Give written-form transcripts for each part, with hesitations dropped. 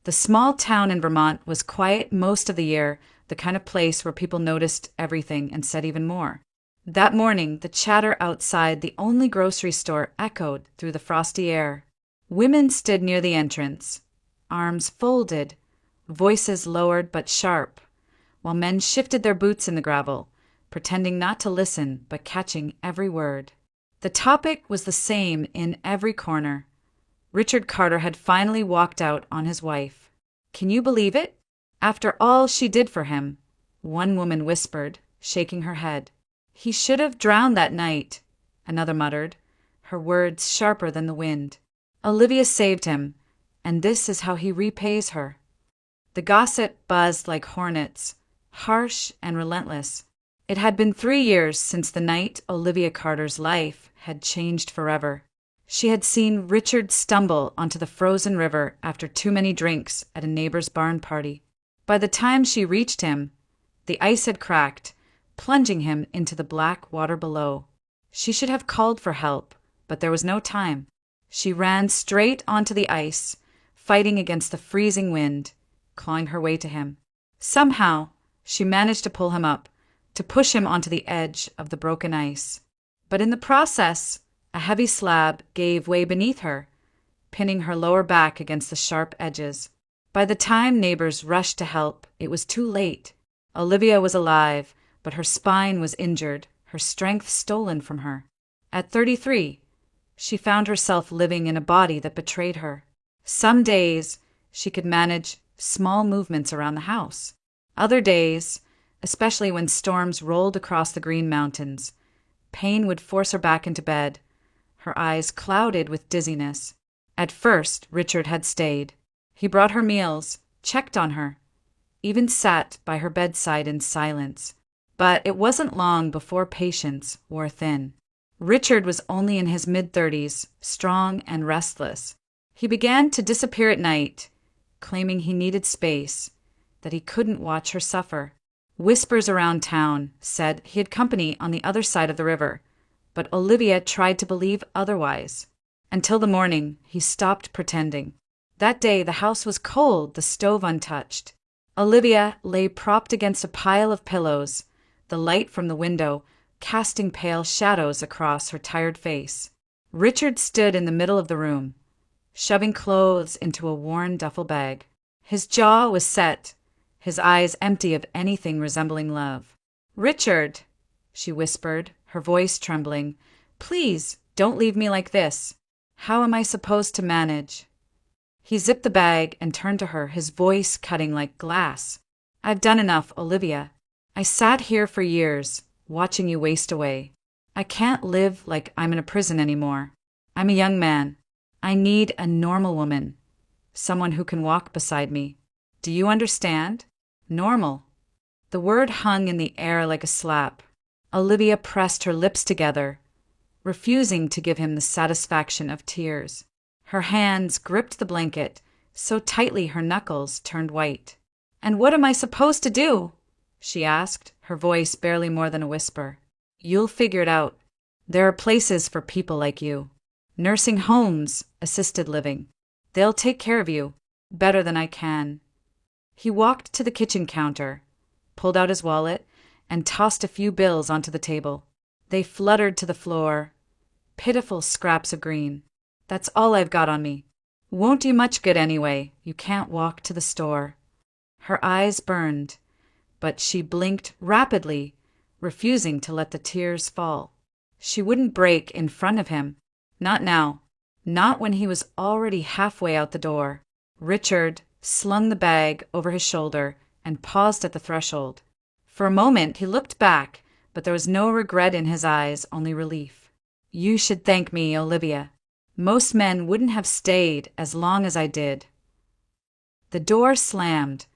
The small town in Vermont was quiet most of the year, the kind of place where people noticed everything and said even more. That morning, the chatter outside the only grocery store echoed through the frosty air. Women stood near the entrance, arms folded, voices lowered but sharp, while men shifted their boots in the gravel, pretending not to listen but catching every word. The topic was the same in every corner. Richard Carter had finally walked out on his wife. Can you believe it? After all she did for him, one woman whispered, shaking her head. He should have drowned that night, another muttered, her words sharper than the wind. Olivia saved him, and this is how he repays her. The gossip buzzed like hornets, harsh and relentless. It had been 3 years since the night Olivia Carter's life had changed forever. She had seen Richard stumble onto the frozen river after too many drinks at a neighbor's barn party. By the time she reached him, the ice had cracked, plunging him into the black water below. She should have called for help, but there was no time. She ran straight onto the ice, fighting against the freezing wind, clawing her way to him. Somehow, she managed to pull him up, to push him onto the edge of the broken ice. But in the process, a heavy slab gave way beneath her, pinning her lower back against the sharp edges. By the time neighbors rushed to help, it was too late. Olivia was alive, but her spine was injured, her strength stolen from her. At 33, she found herself living in a body that betrayed her. Some days, she could manage small movements around the house. Other days, especially when storms rolled across the Green Mountains, pain would force her back into bed, her eyes clouded with dizziness. At first, Richard had stayed. He brought her meals, checked on her, even sat by her bedside in silence. But it wasn't long before patience wore thin. Richard was only in his mid-30s, strong and restless. He began to disappear at night, claiming he needed space, that he couldn't watch her suffer. Whispers around town said he had company on the other side of the river, but Olivia tried to believe otherwise. Until the morning, he stopped pretending. That day, the house was cold, the stove untouched. Olivia lay propped against a pile of pillows, the light from the window casting pale shadows across her tired face. Richard stood in the middle of the room, shoving clothes into a worn duffel bag. His jaw was set, his eyes empty of anything resembling love. "Richard," she whispered, her voice trembling, "please, don't leave me like this. How am I supposed to manage?" He zipped the bag and turned to her, his voice cutting like glass. "I've done enough, Olivia. I sat here for years, watching you waste away. I can't live like I'm in a prison anymore. I'm a young man. I need a normal woman, someone who can walk beside me. Do you understand? Normal." The word hung in the air like a slap. Olivia pressed her lips together, refusing to give him the satisfaction of tears. Her hands gripped the blanket so tightly her knuckles turned white. "And what am I supposed to do?" she asked, her voice barely more than a whisper. "You'll figure it out. There are places for people like you. Nursing homes, assisted living. They'll take care of you, better than I can." He walked to the kitchen counter, pulled out his wallet, and tossed a few bills onto the table. They fluttered to the floor, pitiful scraps of green. "That's all I've got on me. Won't do much good anyway. You can't walk to the store." Her eyes burned, but she blinked rapidly, refusing to let the tears fall. She wouldn't break in front of him. Not now. Not when he was already halfway out the door. Richard slung the bag over his shoulder and paused at the threshold. For a moment he looked back, but there was no regret in his eyes, only relief. "You should thank me, Olivia. Most men wouldn't have stayed as long as I did." The door slammed,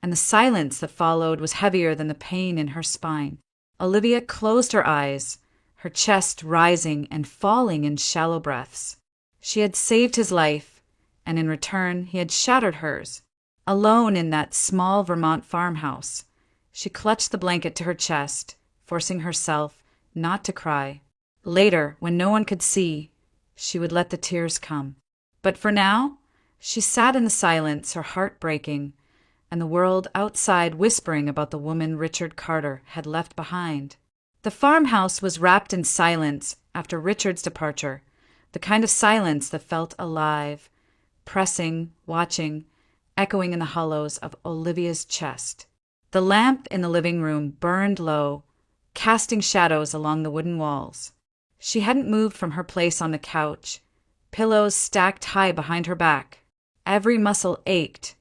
and the silence that followed was heavier than the pain in her spine. Olivia closed her eyes, her chest rising and falling in shallow breaths. She had saved his life, and in return he had shattered hers. Alone in that small Vermont farmhouse, she clutched the blanket to her chest, forcing herself not to cry. Later, when no one could see, she would let the tears come. But for now, She sat in the silence, her heart breaking, and the world outside whispering about the woman Richard Carter had left behind. The farmhouse was wrapped in silence after Richard's departure, the kind of silence that felt alive, pressing, watching, echoing in the hollows of Olivia's chest. The lamp in the living room burned low, casting shadows along the wooden walls. She hadn't moved from her place on the couch, pillows stacked high behind her back. Every muscle ached,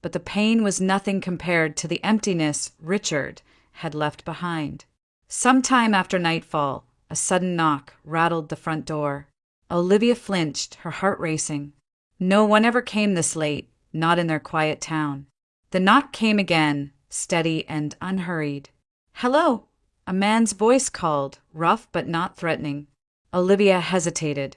but the pain was nothing compared to the emptiness Richard had left behind. Sometime after nightfall, a sudden knock rattled the front door. Olivia flinched, her heart racing. No one ever came this late, not in their quiet town. The knock came again, steady and unhurried. "Hello!" A man's voice called, rough but not threatening. Olivia hesitated,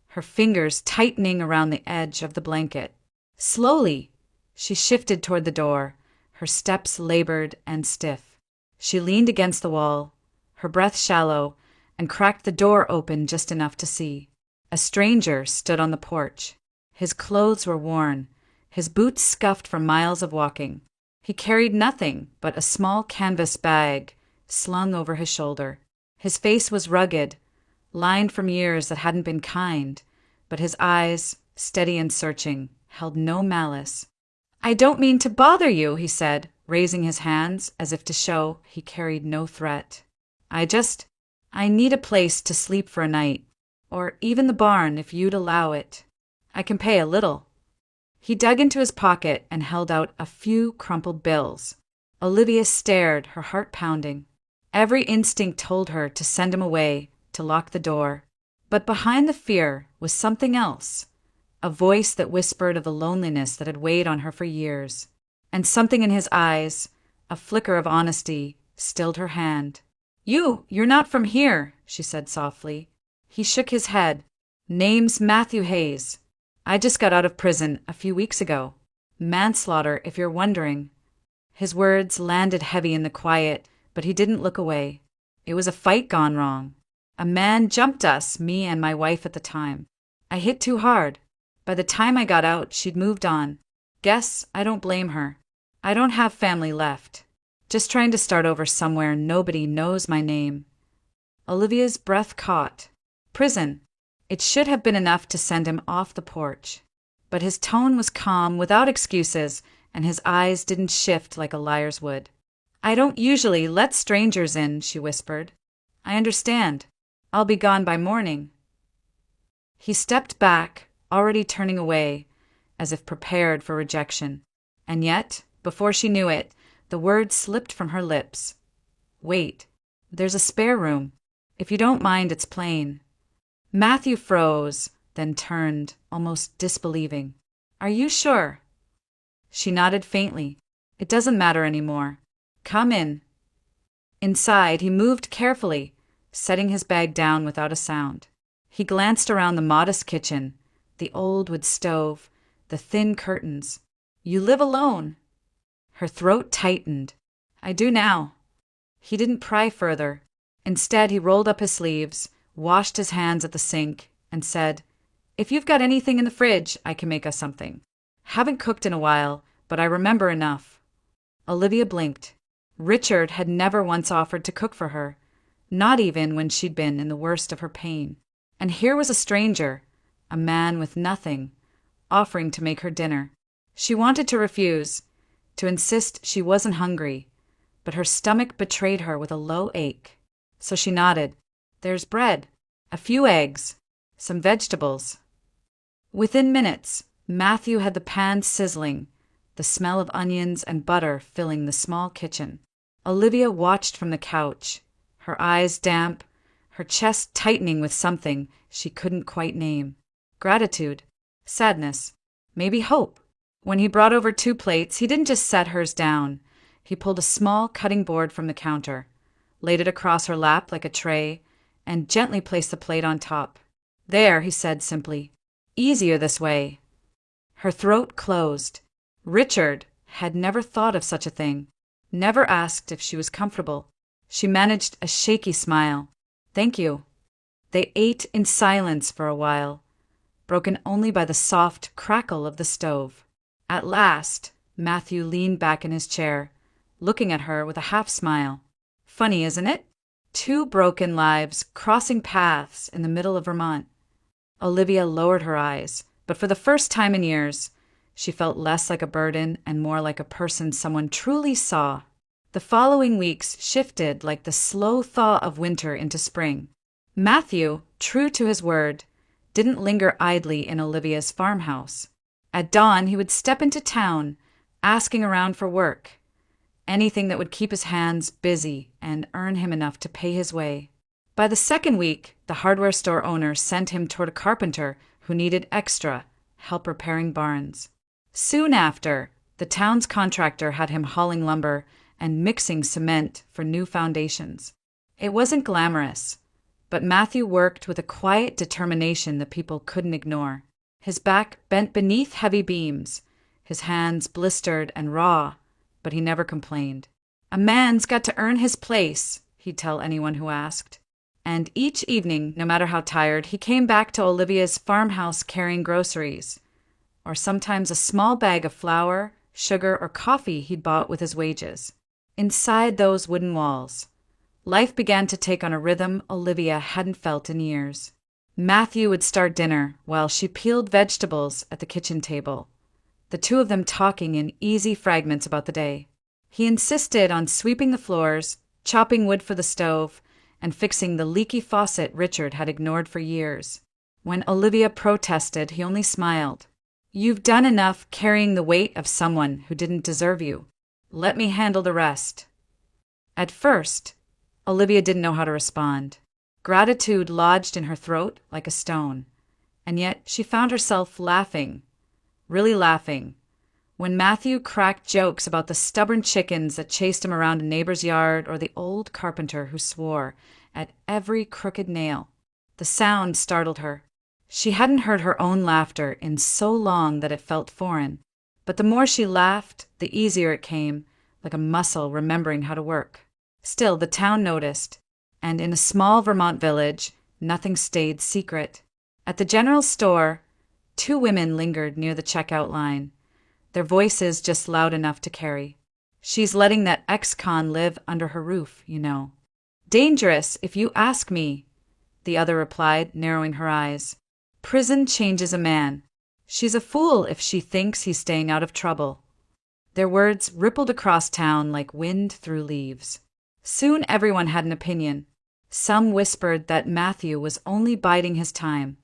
her fingers tightening around the edge of the blanket. Slowly, she shifted toward the door, her steps labored and stiff. She leaned against the wall, her breath shallow, and cracked the door open just enough to see. A stranger stood on the porch. His clothes were worn, his boots scuffed from miles of walking. He carried nothing but a small canvas bag slung over his shoulder. His face was rugged, lined from years that hadn't been kind, but his eyes, steady and searching, held no malice. "I don't mean to bother you," he said, raising his hands as if to show he carried no threat. I need a place to sleep for a night, or even the barn if you'd allow it. I can pay a little." He dug into his pocket and held out a few crumpled bills. Olivia stared, her heart pounding. Every instinct told her to send him away, to lock the door. But behind the fear was something else, a voice that whispered of the loneliness that had weighed on her for years. And something in his eyes, a flicker of honesty, stilled her hand. You're not from here," she said softly. He shook his head. "Name's Matthew Hayes. I just got out of prison a few weeks ago. Manslaughter, if you're wondering." His words landed heavy in the quiet, but he didn't look away. "It was a fight gone wrong. A man jumped us, me and my wife at the time. I hit too hard. By the time I got out, she'd moved on. Guess I don't blame her. I don't have family left. Just trying to start over somewhere nobody knows my name." Olivia's breath caught. Prison. It should have been enough to send him off the porch. But his tone was calm, without excuses, and his eyes didn't shift like a liar's would. "I don't usually let strangers in," she whispered. "I understand. I'll be gone by morning." He stepped back, already turning away, as if prepared for rejection. And yet, before she knew it, the word slipped from her lips. "Wait. There's a spare room. If you don't mind, it's plain." Matthew froze, then turned, almost disbelieving. "Are you sure?" She nodded faintly. "It doesn't matter anymore. Come in." Inside, he moved carefully, setting his bag down without a sound. He glanced around the modest kitchen, the old wood stove, the thin curtains. "You live alone?" Her throat tightened. "I do now." He didn't pry further. Instead, he rolled up his sleeves, washed his hands at the sink, and said, "If you've got anything in the fridge, I can make us something. Haven't cooked in a while, but I remember enough." Olivia blinked. Richard had never once offered to cook for her, not even when she'd been in the worst of her pain. And here was a stranger, a man with nothing, offering to make her dinner. She wanted to refuse, to insist she wasn't hungry, but her stomach betrayed her with a low ache. So she nodded. "There's bread, a few eggs, some vegetables." Within minutes, Matthew had the pan sizzling, the smell of onions and butter filling the small kitchen. Olivia watched from the couch, her eyes damp, her chest tightening with something she couldn't quite name. Gratitude, sadness, maybe hope. When he brought over 2 plates, he didn't just set hers down. He pulled a small cutting board from the counter, laid it across her lap like a tray, and gently placed the plate on top. "There," he said simply. "Easier this way." Her throat closed. Richard had never thought of such a thing, never asked if she was comfortable. She managed a shaky smile. "Thank you." They ate in silence for a while. broken only by the soft crackle of the stove. At last, Matthew leaned back in his chair, looking at her with a half-smile. Funny, isn't it? Two broken lives crossing paths in the middle of Vermont. Olivia lowered her eyes, but for the first time in years, she felt less like a burden and more like a person someone truly saw. The following weeks shifted like the slow thaw of winter into spring. Matthew, true to his word, didn't linger idly in Olivia's farmhouse. At dawn, he would step into town, asking around for work, anything that would keep his hands busy and earn him enough to pay his way. By the second week, the hardware store owner sent him toward a carpenter who needed extra help repairing barns. Soon after, the town's contractor had him hauling lumber and mixing cement for new foundations. It wasn't glamorous, but Matthew worked with a quiet determination that people couldn't ignore. His back bent beneath heavy beams, his hands blistered and raw, but he never complained. A man's got to earn his place, he'd tell anyone who asked. And each evening, no matter how tired, he came back to Olivia's farmhouse carrying groceries, or sometimes a small bag of flour, sugar, or coffee he'd bought with his wages. Inside those wooden walls, life began to take on a rhythm Olivia hadn't felt in years. Matthew would start dinner while she peeled vegetables at the kitchen table, the two of them talking in easy fragments about the day. He insisted on sweeping the floors, chopping wood for the stove, and fixing the leaky faucet Richard had ignored for years. When Olivia protested, he only smiled. "You've done enough carrying the weight of someone who didn't deserve you. Let me handle the rest." At first, Olivia didn't know how to respond. Gratitude lodged in her throat like a stone, and yet she found herself laughing, really laughing, when Matthew cracked jokes about the stubborn chickens that chased him around a neighbor's yard or the old carpenter who swore at every crooked nail. The sound startled her. She hadn't heard her own laughter in so long that it felt foreign, but the more she laughed, the easier it came, like a muscle remembering how to work. Still, the town noticed, and in a small Vermont village, nothing stayed secret. At the general store, two women lingered near the checkout line, their voices just loud enough to carry. "She's letting that ex-con live under her roof, you know." "Dangerous, if you ask me," the other replied, narrowing her eyes. "Prison changes a man. She's a fool if she thinks he's staying out of trouble." Their words rippled across town like wind through leaves. Soon everyone had an opinion. Some whispered that Matthew was only biding his time,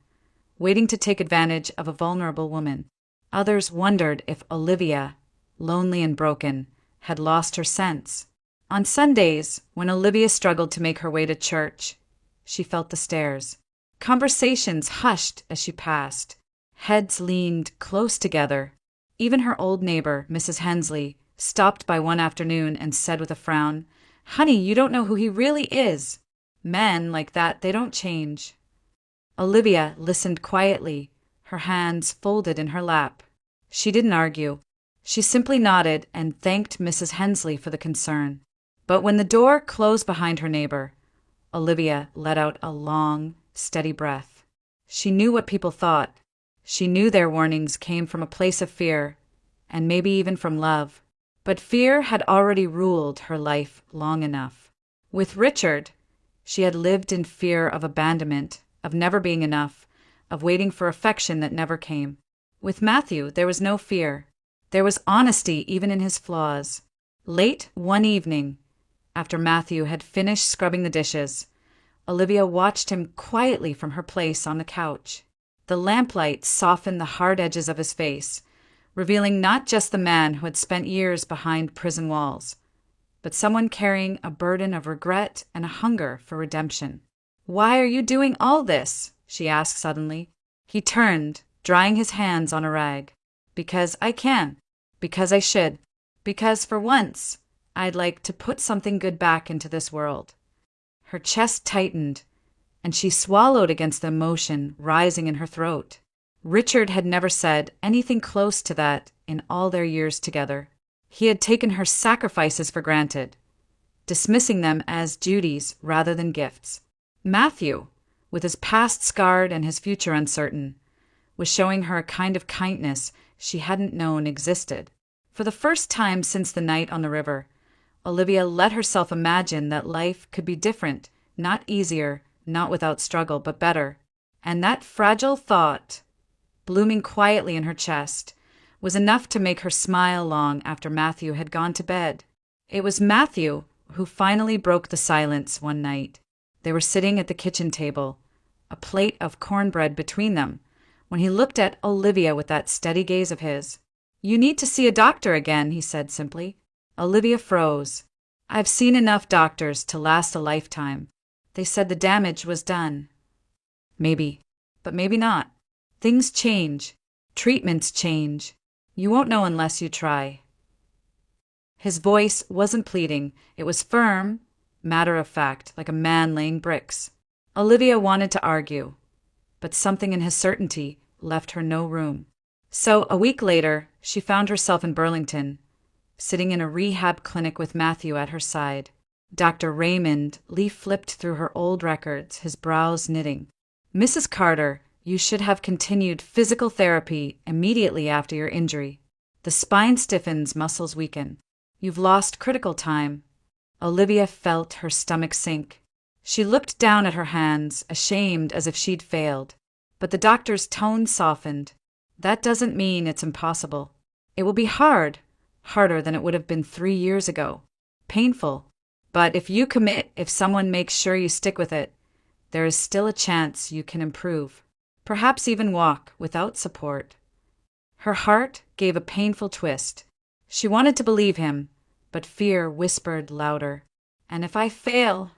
waiting to take advantage of a vulnerable woman. Others wondered if Olivia, lonely and broken, had lost her sense. On Sundays, when Olivia struggled to make her way to church, she felt the stares. Conversations hushed as she passed. Heads leaned close together. Even her old neighbor, Mrs. Hensley, stopped by one afternoon and said with a frown, "Honey, you don't know who he really is. Men like that, they don't change." Olivia listened quietly, her hands folded in her lap. She didn't argue. She simply nodded and thanked Mrs. Hensley for the concern. But when the door closed behind her neighbor, Olivia let out a long, steady breath. She knew what people thought. She knew their warnings came from a place of fear, and maybe even from love. But fear had already ruled her life long enough. With Richard, she had lived in fear of abandonment, of never being enough, of waiting for affection that never came. With Matthew, there was no fear. There was honesty even in his flaws. Late one evening, after Matthew had finished scrubbing the dishes, Olivia watched him quietly from her place on the couch. The lamplight softened the hard edges of his face, revealing not just the man who had spent years behind prison walls, but someone carrying a burden of regret and a hunger for redemption. "Why are you doing all this?" she asked suddenly. He turned, drying his hands on a rag. "Because I can. Because I should. Because for once, I'd like to put something good back into this world." Her chest tightened, and she swallowed against the emotion rising in her throat. Richard had never said anything close to that in all their years together. He had taken her sacrifices for granted, dismissing them as duties rather than gifts. Matthew, with his past scarred and his future uncertain, was showing her a kind of kindness she hadn't known existed. For the first time since the night on the river, Olivia let herself imagine that life could be different, not easier, not without struggle, but better. And that fragile thought, blooming quietly in her chest, was enough to make her smile long after Matthew had gone to bed. It was Matthew who finally broke the silence one night. They were sitting at the kitchen table, a plate of cornbread between them, when he looked at Olivia with that steady gaze of his. "You need to see a doctor again," he said simply. Olivia froze. "I've seen enough doctors to last a lifetime. They said the damage was done." "Maybe, but maybe not. Things change. Treatments change. You won't know unless you try." His voice wasn't pleading. It was firm, matter of fact, like a man laying bricks. Olivia wanted to argue, but something in his certainty left her no room. So, a week later, she found herself in Burlington, sitting in a rehab clinic with Matthew at her side. Dr. Raymond leaf-flipped through her old records, his brows knitting. "Mrs. Carter, you should have continued physical therapy immediately after your injury. The spine stiffens, muscles weaken. You've lost critical time." Olivia felt her stomach sink. She looked down at her hands, ashamed as if she'd failed. But the doctor's tone softened. "That doesn't mean it's impossible. It will be hard, harder than it would have been 3 years ago. Painful. But if you commit, if someone makes sure you stick with it, there is still a chance you can improve. Perhaps even walk without support." Her heart gave a painful twist. She wanted to believe him, but fear whispered louder. "And if I fail?"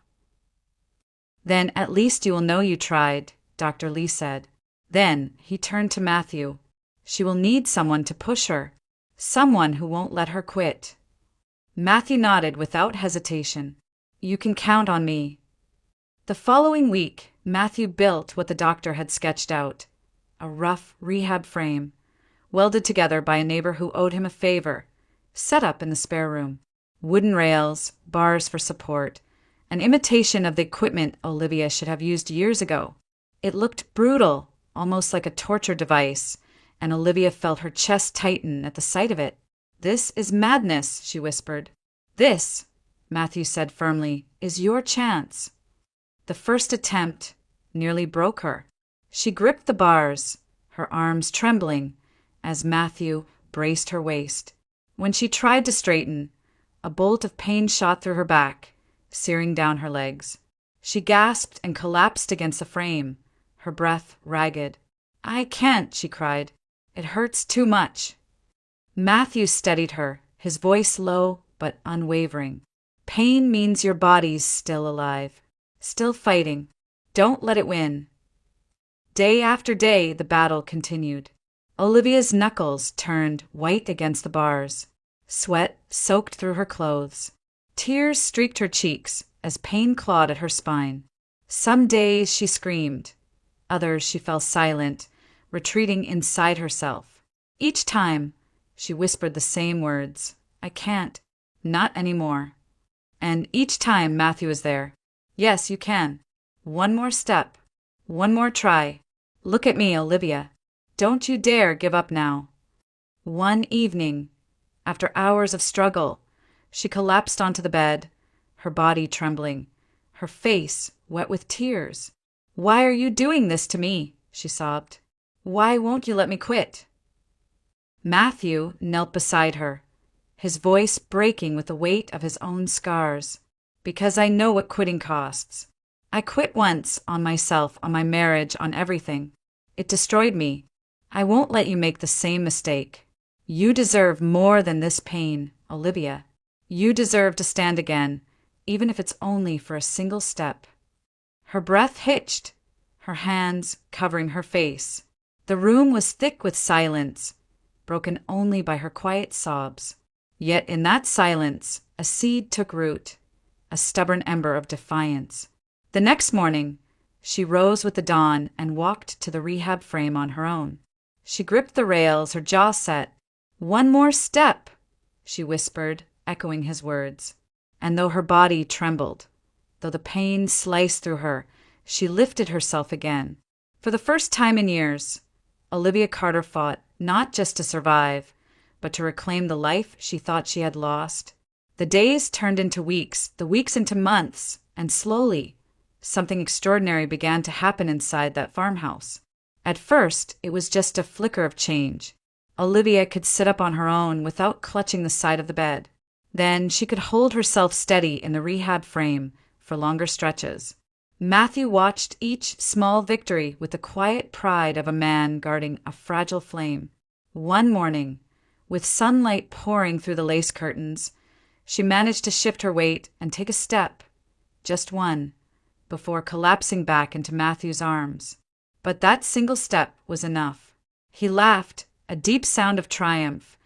"Then at least you will know you tried," Dr. Lee said. Then he turned to Matthew. "She will need someone to push her, someone who won't let her quit." Matthew nodded without hesitation. "You can count on me." The following week, Matthew built what the doctor had sketched out, a rough rehab frame, welded together by a neighbor who owed him a favor, set up in the spare room. Wooden rails, bars for support, an imitation of the equipment Olivia should have used years ago. It looked brutal, almost like a torture device, and Olivia felt her chest tighten at the sight of it. "This is madness," she whispered. "This," Matthew said firmly, "is your chance." The first attempt nearly broke her. She gripped the bars, her arms trembling, as Matthew braced her waist. When she tried to straighten, a bolt of pain shot through her back, searing down her legs. She gasped and collapsed against the frame, her breath ragged. "I can't," she cried. "It hurts too much." Matthew steadied her, his voice low but unwavering. "Pain means your body's still alive, still fighting. Don't let it win." Day after day, the battle continued. Olivia's knuckles turned white against the bars. Sweat soaked through her clothes. Tears streaked her cheeks as pain clawed at her spine. Some days she screamed. Others she fell silent, retreating inside herself. Each time, she whispered the same words, "I can't. Not anymore." And each time Matthew was there. "Yes, you can. One more step. One more try. Look at me, Olivia. Don't you dare give up now." One evening, after hours of struggle, she collapsed onto the bed, her body trembling, her face wet with tears. "Why are you doing this to me?" she sobbed. "Why won't you let me quit?" Matthew knelt beside her, his voice breaking with the weight of his own scars. "Because I know what quitting costs. I quit once, on myself, on my marriage, on everything. It destroyed me. I won't let you make the same mistake. You deserve more than this pain, Olivia. You deserve to stand again, even if it's only for a single step." Her breath hitched, her hands covering her face. The room was thick with silence, broken only by her quiet sobs. Yet in that silence, a seed took root, a stubborn ember of defiance. The next morning, she rose with the dawn and walked to the rehab frame on her own. She gripped the rails, her jaw set. "One more step," she whispered, echoing his words. And though her body trembled, though the pain sliced through her, she lifted herself again. For the first time in years, Olivia Carter fought not just to survive, but to reclaim the life she thought she had lost. The days turned into weeks, the weeks into months, and slowly, something extraordinary began to happen inside that farmhouse. At first, it was just a flicker of change. Olivia could sit up on her own without clutching the side of the bed. Then she could hold herself steady in the rehab frame for longer stretches. Matthew watched each small victory with the quiet pride of a man guarding a fragile flame. One morning, with sunlight pouring through the lace curtains, she managed to shift her weight and take a step, just one, before collapsing back into Matthew's arms. But that single step was enough. He laughed, a deep sound of triumph,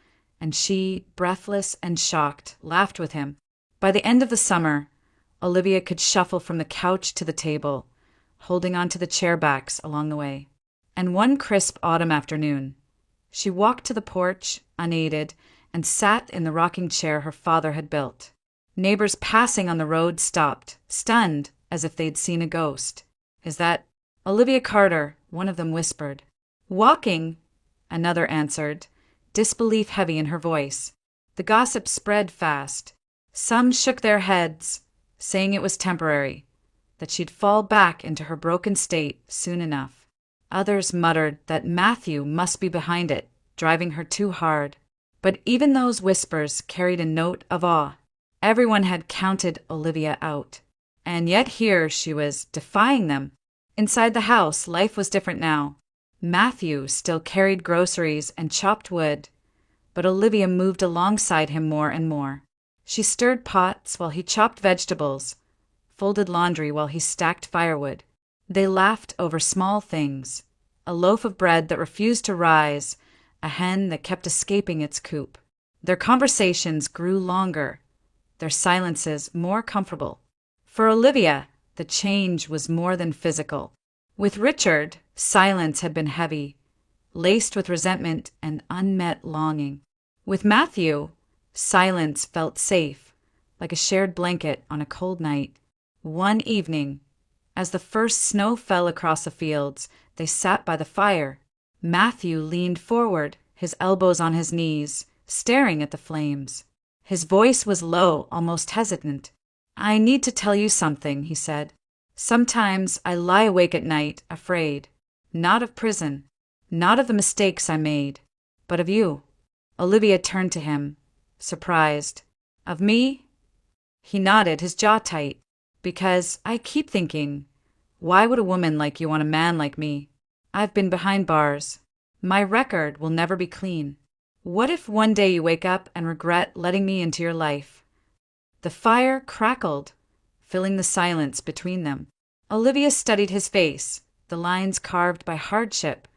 and she, breathless and shocked, laughed with him. By the end of the summer, Olivia could shuffle from the couch to the table, holding onto the chair backs along the way. And one crisp autumn afternoon, she walked to the porch, unaided, and sat in the rocking chair her father had built. Neighbors passing on the road stopped, stunned, as if they'd seen a ghost. "Is that Olivia Carter?" one of them whispered. "Walking," another answered, disbelief heavy in her voice. The gossip spread fast. Some shook their heads, saying it was temporary, that she'd fall back into her broken state soon enough. Others muttered that Matthew must be behind it, driving her too hard. But even those whispers carried a note of awe. Everyone had counted Olivia out. And yet here she was, defying them. Inside the house, life was different now. Matthew still carried groceries and chopped wood, but Olivia moved alongside him more and more. She stirred pots while he chopped vegetables, folded laundry while he stacked firewood. They laughed over small things, a loaf of bread that refused to rise, a hen that kept escaping its coop. Their conversations grew longer, their silences more comfortable. For Olivia, the change was more than physical. With Richard, silence had been heavy, laced with resentment and unmet longing. With Matthew, silence felt safe, like a shared blanket on a cold night. One evening, as the first snow fell across the fields, they sat by the fire. Matthew leaned forward, his elbows on his knees, staring at the flames. His voice was low, almost hesitant. "I need to tell you something," he said. "Sometimes I lie awake at night, afraid. Not of prison, not of the mistakes I made, but of you." Olivia turned to him, surprised. "Of me?" He nodded, his jaw tight. "Because I keep thinking, why would a woman like you want a man like me? I've been behind bars. My record will never be clean. What if one day you wake up and regret letting me into your life?" The fire crackled, filling the silence between them. Olivia studied his face, the lines carved by hardship,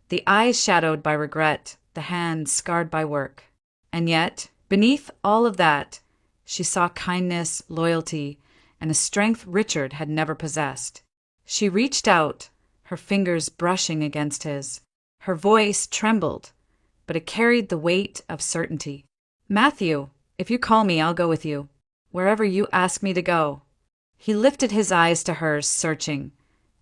the eyes shadowed by regret, the hands scarred by work. And yet, beneath all of that, she saw kindness, loyalty, and a strength Richard had never possessed. She reached out, her fingers brushing against his. Her voice trembled, but it carried the weight of certainty. "Matthew, if you call me, I'll go with you. Wherever you ask me to go." He lifted his eyes to hers, searching,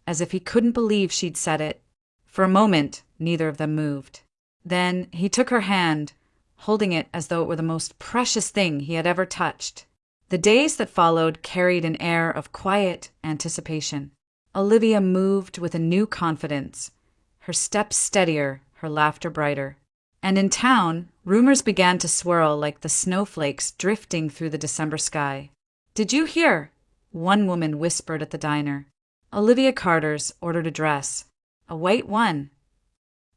as if he couldn't believe she'd said it. For a moment, neither of them moved. Then he took her hand, holding it as though it were the most precious thing he had ever touched. The days that followed carried an air of quiet anticipation. Olivia moved with a new confidence, her steps steadier, her laughter brighter. And in town, rumors began to swirl like the snowflakes drifting through the December sky. "Did you hear?" one woman whispered at the diner. "Olivia Carter's ordered a dress. A white one."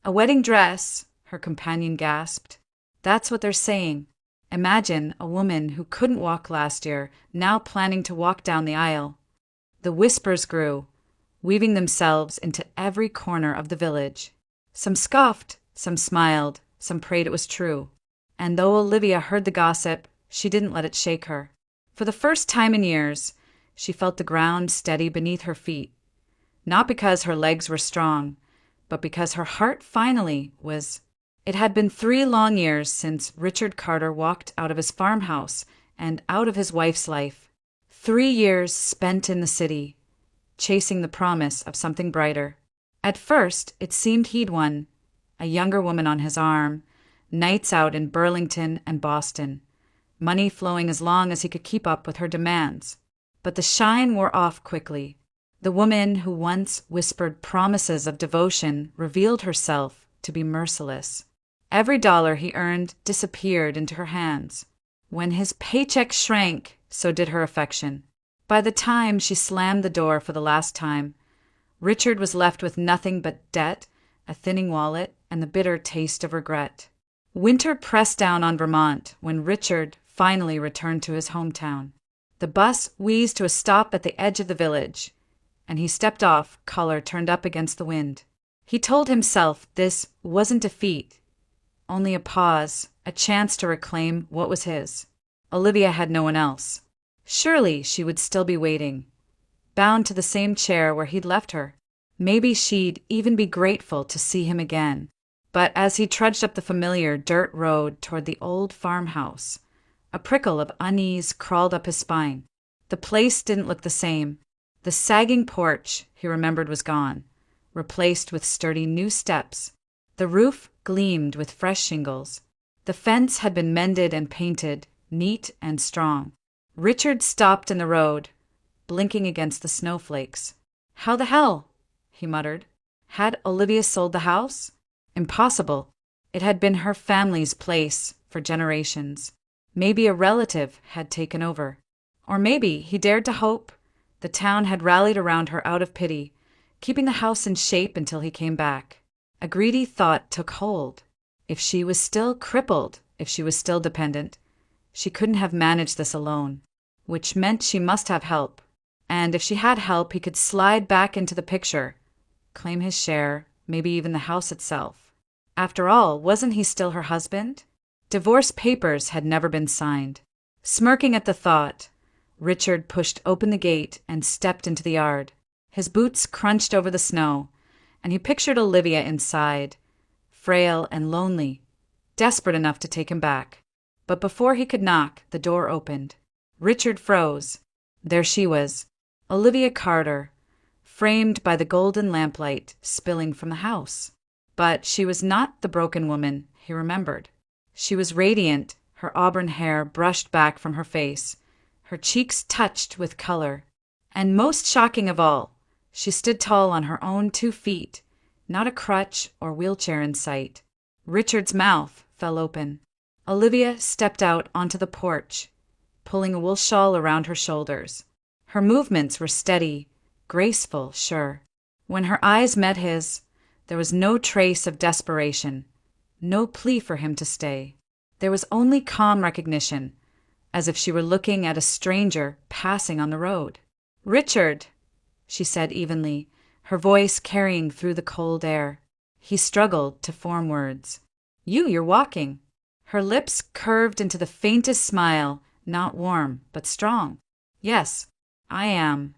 "A wedding dress," her companion gasped. "That's what they're saying. Imagine a woman who couldn't walk last year, now planning to walk down the aisle." The whispers grew, weaving themselves into every corner of the village. Some scoffed, some smiled, some prayed it was true. And though Olivia heard the gossip, she didn't let it shake her. For the first time in years, she felt the ground steady beneath her feet. Not because her legs were strong, but because her heart finally was. It had been 3 long years since Richard Carter walked out of his farmhouse and out of his wife's life. 3 years spent in the city, chasing the promise of something brighter. At first, it seemed he'd won, a younger woman on his arm, nights out in Burlington and Boston, money flowing as long as he could keep up with her demands. But the shine wore off quickly. The woman who once whispered promises of devotion revealed herself to be merciless. Every dollar he earned disappeared into her hands. When his paycheck shrank, so did her affection. By the time she slammed the door for the last time, Richard was left with nothing but debt, a thinning wallet, and the bitter taste of regret. Winter pressed down on Vermont when Richard finally returned to his hometown. The bus wheezed to a stop at the edge of the village, and he stepped off, collar turned up against the wind. He told himself this wasn't defeat, only a pause, a chance to reclaim what was his. Olivia had no one else. Surely she would still be waiting, bound to the same chair where he'd left her. Maybe she'd even be grateful to see him again. But as he trudged up the familiar dirt road toward the old farmhouse, a prickle of unease crawled up his spine. The place didn't look the same. The sagging porch, he remembered, was gone, replaced with sturdy new steps. The roof gleamed with fresh shingles. The fence had been mended and painted, neat and strong. Richard stopped in the road, blinking against the snowflakes. "How the hell?" he muttered. Had Olivia sold the house? Impossible. It had been her family's place for generations. Maybe a relative had taken over. Or maybe, he dared to hope, the town had rallied around her out of pity, keeping the house in shape until he came back. A greedy thought took hold. If she was still crippled, if she was still dependent, she couldn't have managed this alone, which meant she must have help. And if she had help, he could slide back into the picture, claim his share, maybe even the house itself. After all, wasn't he still her husband? Divorce papers had never been signed. Smirking at the thought, Richard pushed open the gate and stepped into the yard. His boots crunched over the snow, and he pictured Olivia inside, frail and lonely, desperate enough to take him back. But before he could knock, the door opened. Richard froze. There she was, Olivia Carter, framed by the golden lamplight spilling from the house. But she was not the broken woman he remembered. She was radiant, her auburn hair brushed back from her face, her cheeks touched with color. And most shocking of all, she stood tall on her own 2 feet, not a crutch or wheelchair in sight. Richard's mouth fell open. Olivia stepped out onto the porch, pulling a wool shawl around her shoulders. Her movements were steady, graceful, sure. When her eyes met his, there was no trace of desperation, no plea for him to stay. There was only calm recognition, as if she were looking at a stranger passing on the road. "Richard," she said evenly, her voice carrying through the cold air. He struggled to form words. You're walking." Her lips curved into the faintest smile, not warm, but strong. "Yes, I am."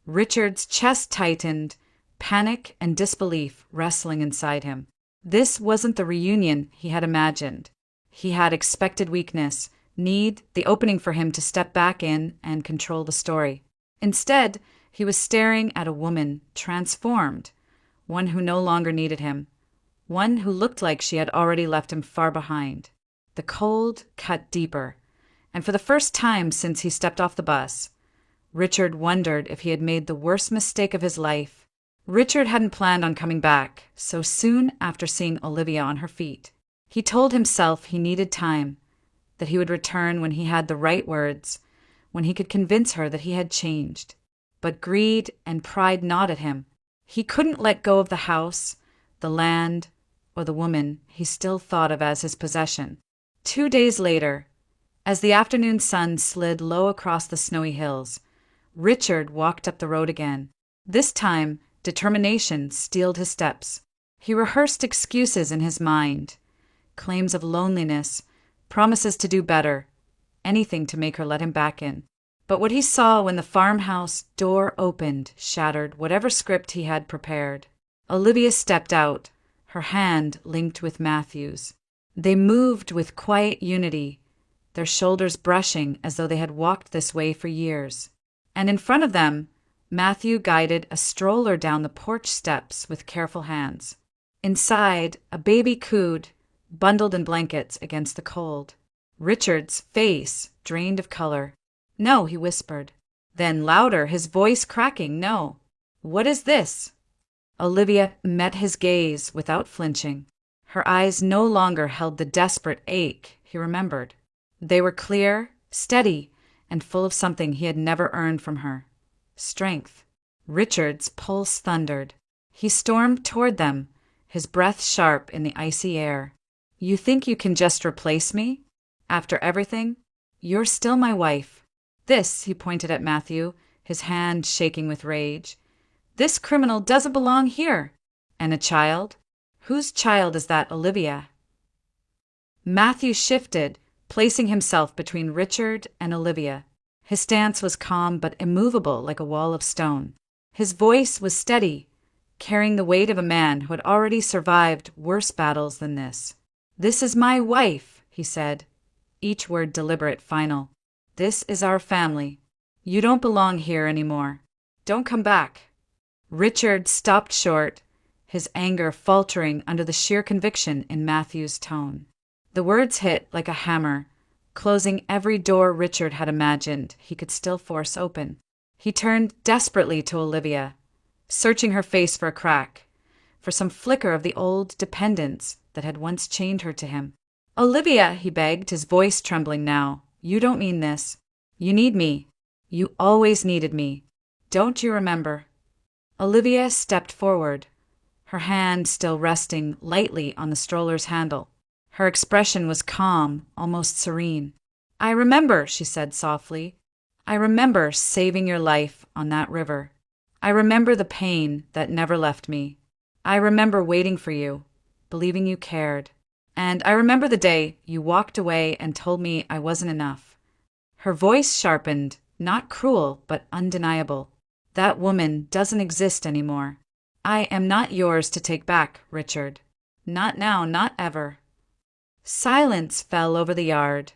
Richard's chest tightened, panic and disbelief wrestling inside him. This wasn't the reunion he had imagined. He had expected weakness, need, the opening for him to step back in and control the story. Instead, he was staring at a woman transformed, one who no longer needed him, one who looked like she had already left him far behind. The cold cut deeper, and for the first time since he stepped off the bus, Richard wondered if he had made the worst mistake of his life. Richard hadn't planned on coming back so soon after seeing Olivia on her feet. He told himself he needed time, that he would return when he had the right words, when he could convince her that he had changed. But greed and pride gnawed at him. He couldn't let go of the house, the land, or the woman he still thought of as his possession. 2 days later, as the afternoon sun slid low across the snowy hills, Richard walked up the road again. This time, determination steeled his steps. He rehearsed excuses in his mind, claims of loneliness, promises to do better, anything to make her let him back in. But what he saw when the farmhouse door opened shattered whatever script he had prepared. Olivia stepped out, her hand linked with Matthew's. They moved with quiet unity, their shoulders brushing as though they had walked this way for years. And in front of them, Matthew guided a stroller down the porch steps with careful hands. Inside, a baby cooed, bundled in blankets against the cold. Richard's face drained of color. "No," he whispered. Then louder, his voice cracking, "No. What is this?" Olivia met his gaze without flinching. Her eyes no longer held the desperate ache he remembered. They were clear, steady, and full of something he had never earned from her. Strength. Richard's pulse thundered. He stormed toward them, his breath sharp in the icy air. "You think you can just replace me? After everything? You're still my wife. This," he pointed at Matthew, his hand shaking with rage. "This criminal doesn't belong here. And a child? Whose child is that, Olivia?" Matthew shifted, placing himself between Richard and Olivia. His stance was calm but immovable like a wall of stone. His voice was steady, carrying the weight of a man who had already survived worse battles than this. "This is my wife," he said, each word deliberate, final. "This is our family. You don't belong here anymore. Don't come back." Richard stopped short, his anger faltering under the sheer conviction in Matthew's tone. The words hit like a hammer, closing every door Richard had imagined he could still force open. He turned desperately to Olivia, searching her face for a crack, for some flicker of the old dependence that had once chained her to him. "Olivia," he begged, his voice trembling now, "you don't mean this. You need me. You always needed me. Don't you remember?" Olivia stepped forward, her hand still resting lightly on the stroller's handle. Her expression was calm, almost serene. "I remember," she said softly. "I remember saving your life on that river. I remember the pain that never left me. I remember waiting for you, believing you cared. And I remember the day you walked away and told me I wasn't enough." Her voice sharpened, not cruel, but undeniable. "That woman doesn't exist anymore. I am not yours to take back, Richard. Not now, not ever." Silence fell over the yard,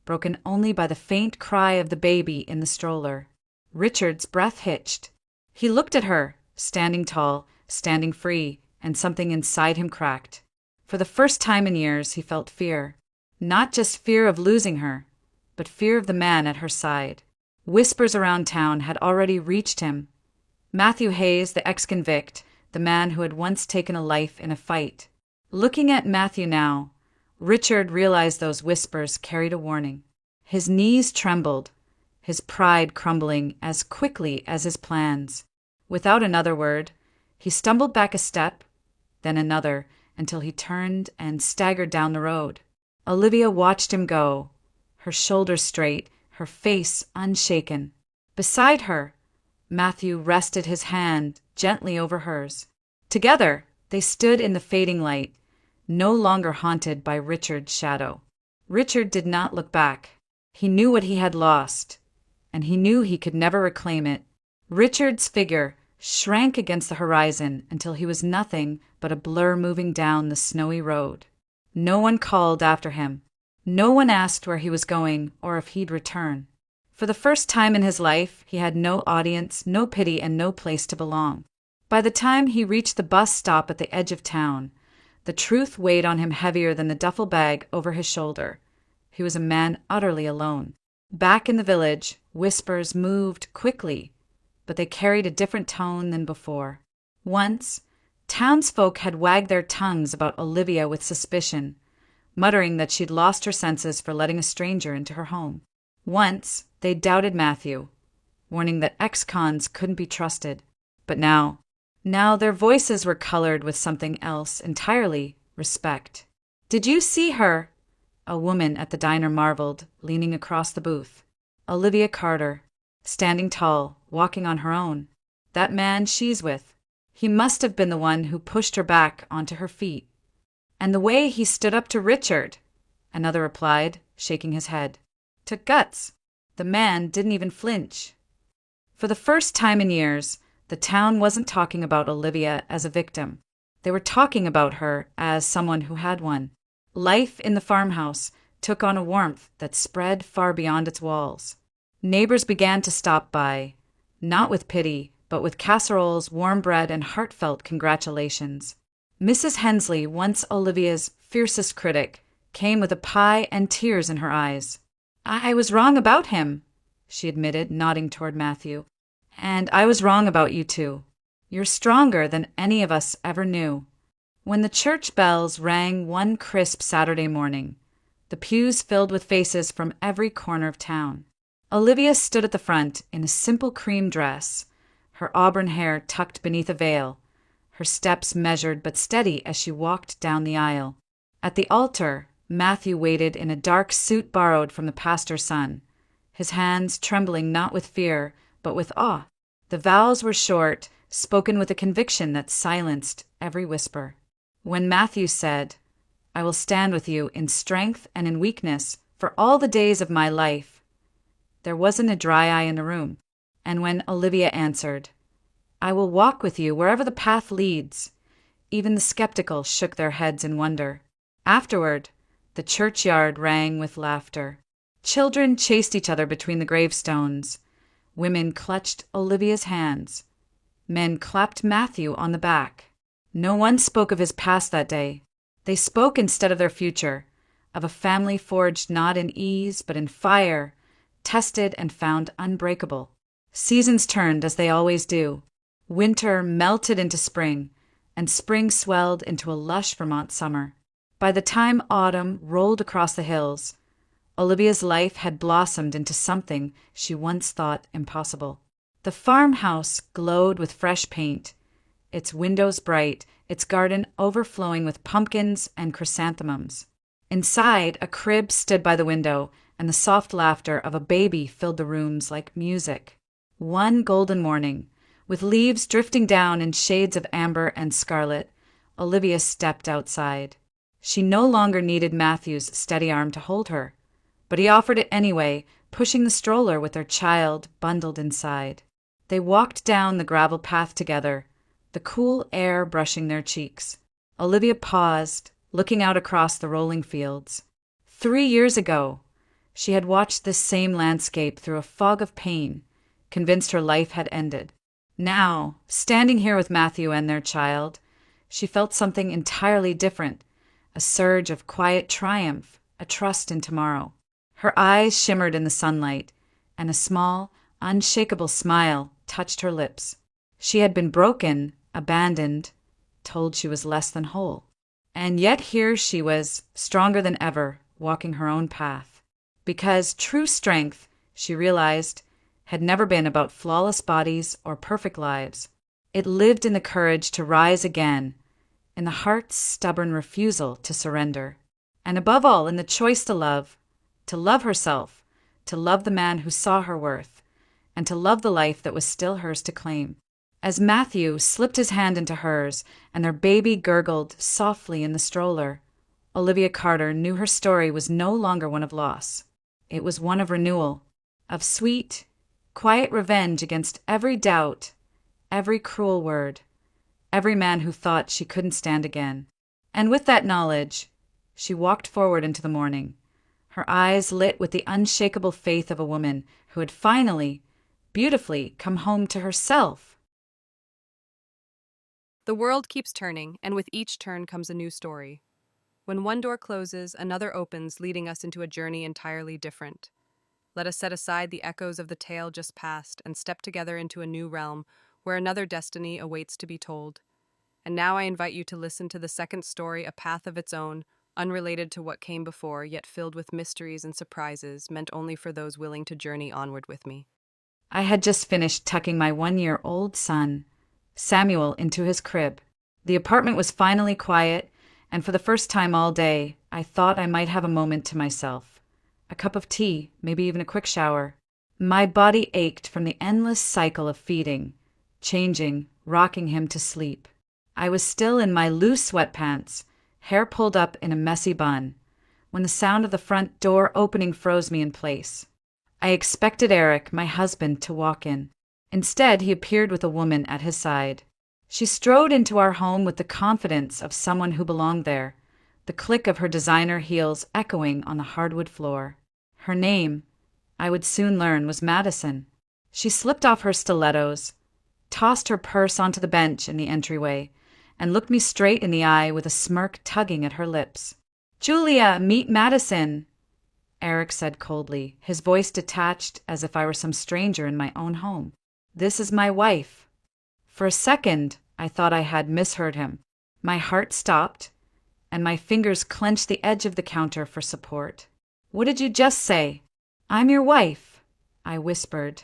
broken only by the faint cry of the baby in the stroller. Richard's breath hitched. He looked at her, standing tall, standing free, and something inside him cracked. For the first time in years, he felt fear. Not just fear of losing her, but fear of the man at her side. Whispers around town had already reached him. Matthew Hayes, the ex-convict, the man who had once taken a life in a fight. Looking at Matthew now, Richard realized those whispers carried a warning. His knees trembled, his pride crumbling as quickly as his plans. Without another word, he stumbled back a step, then another, until he turned and staggered down the road. Olivia watched him go, her shoulders straight, her face unshaken. Beside her, Matthew rested his hand gently over hers. Together, they stood in the fading light, no longer haunted by Richard's shadow. Richard did not look back. He knew what he had lost, and he knew he could never reclaim it. Richard's figure shrank against the horizon until he was nothing but a blur moving down the snowy road. No one called after him. No one asked where he was going or if he'd return. For the first time in his life, he had no audience, no pity, and no place to belong. By the time he reached the bus stop at the edge of town, the truth weighed on him heavier than the duffel bag over his shoulder. He was a man utterly alone. Back in the village, whispers moved quickly, but they carried a different tone than before. Once, townsfolk had wagged their tongues about Olivia with suspicion, muttering that she'd lost her senses for letting a stranger into her home. Once, they doubted Matthew, warning that ex-cons couldn't be trusted. But now their voices were colored with something else entirely, respect. "Did you see her?" A woman at the diner marveled, leaning across the booth. "Olivia Carter, standing tall, walking on her own. That man she's with. He must have been the one who pushed her back onto her feet. And the way he stood up to Richard," another replied, shaking his head. "Took guts. The man didn't even flinch." For the first time in years, the town wasn't talking about Olivia as a victim. They were talking about her as someone who had one. Life in the farmhouse took on a warmth that spread far beyond its walls. Neighbors began to stop by, not with pity, but with casseroles, warm bread, and heartfelt congratulations. Mrs. Hensley, once Olivia's fiercest critic, came with a pie and tears in her eyes. I was wrong about him, she admitted, nodding toward Matthew. And I was wrong about you too. You're stronger than any of us ever knew. When the church bells rang one crisp Saturday morning, the pews filled with faces from every corner of town. Olivia stood at the front in a simple cream dress, her auburn hair tucked beneath a veil, her steps measured but steady as she walked down the aisle. At the altar, Matthew waited in a dark suit borrowed from the pastor's son, his hands trembling not with fear, but with awe. The vows were short, spoken with a conviction that silenced every whisper. When Matthew said, "I will stand with you in strength and in weakness for all the days of my life," there wasn't a dry eye in the room. And when Olivia answered, "I will walk with you wherever the path leads," even the skeptical shook their heads in wonder. Afterward, the churchyard rang with laughter. Children chased each other between the gravestones. Women clutched Olivia's hands. Men clapped Matthew on the back. No one spoke of his past that day. They spoke instead of their future, of a family forged not in ease but in fire, tested and found unbreakable. Seasons turned as they always do. Winter melted into spring, and spring swelled into a lush Vermont summer. By the time autumn rolled across the hills, Olivia's life had blossomed into something she once thought impossible. The farmhouse glowed with fresh paint, its windows bright, its garden overflowing with pumpkins and chrysanthemums. Inside, a crib stood by the window, and the soft laughter of a baby filled the rooms like music. One golden morning, with leaves drifting down in shades of amber and scarlet, Olivia stepped outside. She no longer needed Matthew's steady arm to hold her, but he offered it anyway, pushing the stroller with their child bundled inside. They walked down the gravel path together, the cool air brushing their cheeks. Olivia paused, looking out across the rolling fields. 3 years ago, she had watched this same landscape through a fog of pain, convinced her life had ended. Now, standing here with Matthew and their child, she felt something entirely different, a surge of quiet triumph, a trust in tomorrow. Her eyes shimmered in the sunlight, and a small, unshakable smile touched her lips. She had been broken, abandoned, told she was less than whole. And yet here she was, stronger than ever, walking her own path. Because true strength, she realized, had never been about flawless bodies or perfect lives. It lived in the courage to rise again, in the heart's stubborn refusal to surrender, and above all in the choice to love herself, to love the man who saw her worth, and to love the life that was still hers to claim. As Matthew slipped his hand into hers and their baby gurgled softly in the stroller, Olivia Carter knew her story was no longer one of loss. It was one of renewal, of sweet, quiet revenge against every doubt, every cruel word, every man who thought she couldn't stand again. And with that knowledge, she walked forward into the morning, her eyes lit with the unshakable faith of a woman who had finally, beautifully come home to herself. The world keeps turning, and with each turn comes a new story. When one door closes, another opens, leading us into a journey entirely different. Let us set aside the echoes of the tale just past and step together into a new realm where another destiny awaits to be told. And now I invite you to listen to the second story, a path of its own, unrelated to what came before, yet filled with mysteries and surprises meant only for those willing to journey onward with me. I had just finished tucking my 1-year-old son, Samuel, into his crib. The apartment was finally quiet, and for the first time all day, I thought I might have a moment to myself. A cup of tea, maybe even a quick shower. My body ached from the endless cycle of feeding, changing, rocking him to sleep. I was still in my loose sweatpants, hair pulled up in a messy bun, when the sound of the front door opening froze me in place. I expected Eric, my husband, to walk in. Instead, he appeared with a woman at his side. She strode into our home with the confidence of someone who belonged there, the click of her designer heels echoing on the hardwood floor. Her name, I would soon learn, was Madison. She slipped off her stilettos, tossed her purse onto the bench in the entryway, and looked me straight in the eye with a smirk tugging at her lips. "Julia, meet Madison," Eric said coldly, his voice detached as if I were some stranger in my own home. "This is my wife." For a second, I thought I had misheard him. My heart stopped, and my fingers clenched the edge of the counter for support. "What did you just say?" "I'm your wife," I whispered,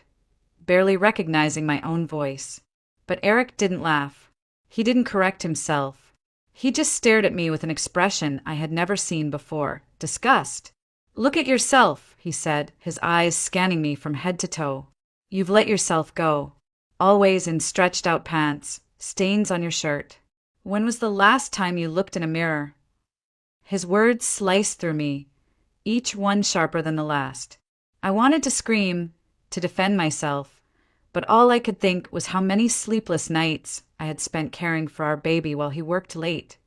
barely recognizing my own voice. But Eric didn't laugh. He didn't correct himself. He just stared at me with an expression I had never seen before, disgust. "Look at yourself," he said, his eyes scanning me from head to toe. "You've let yourself go. Always in stretched-out pants, stains on your shirt. When was the last time you looked in a mirror?" His words sliced through me, each one sharper than the last. I wanted to scream, to defend myself, but all I could think was how many sleepless nights I had spent caring for our baby while he worked late.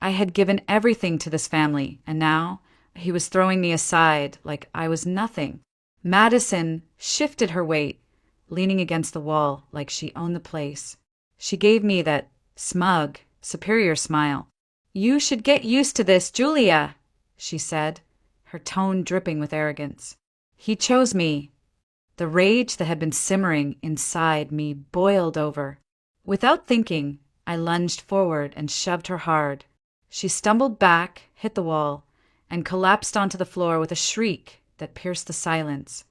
I had given everything to this family, and now he was throwing me aside like I was nothing. Madison shifted her weight, leaning against the wall like she owned the place. She gave me that smug, superior smile. "You should get used to this, Julia," she said, her tone dripping with arrogance. "He chose me." The rage that had been simmering inside me boiled over. Without thinking, I lunged forward and shoved her hard. She stumbled back, hit the wall, and collapsed onto the floor with a shriek that pierced the silence.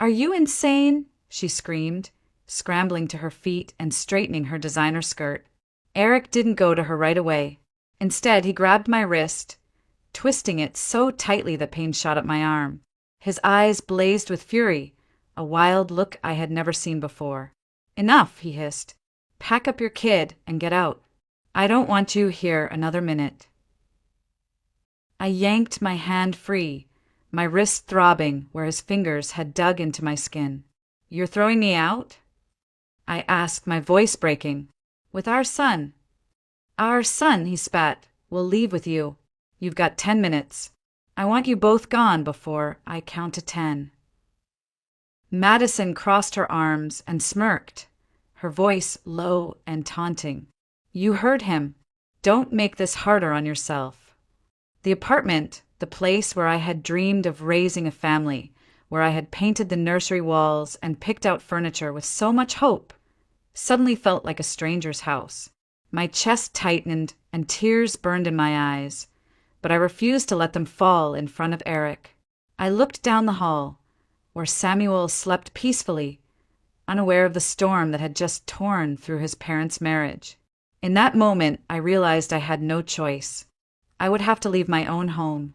"Are you insane?" she screamed, scrambling to her feet and straightening her designer skirt. Eric didn't go to her right away. Instead, he grabbed my wrist, twisting it so tightly that pain shot up my arm. His eyes blazed with fury, a wild look I had never seen before. "Enough," he hissed. "Pack up your kid and get out. I don't want you here another minute." I yanked my hand free, my wrist throbbing where his fingers had dug into my skin. "You're throwing me out?" I asked, my voice breaking. "With our son." "Our son," he spat, "will leave with you. You've got 10 minutes. I want you both gone before I count to 10. Madison crossed her arms and smirked, her voice low and taunting. "You heard him. Don't make this harder on yourself." The apartment, the place where I had dreamed of raising a family, where I had painted the nursery walls and picked out furniture with so much hope, suddenly felt like a stranger's house. My chest tightened and tears burned in my eyes, but I refused to let them fall in front of Eric. I looked down the hall, where Samuel slept peacefully, unaware of the storm that had just torn through his parents' marriage. In that moment, I realized I had no choice. I would have to leave my own home,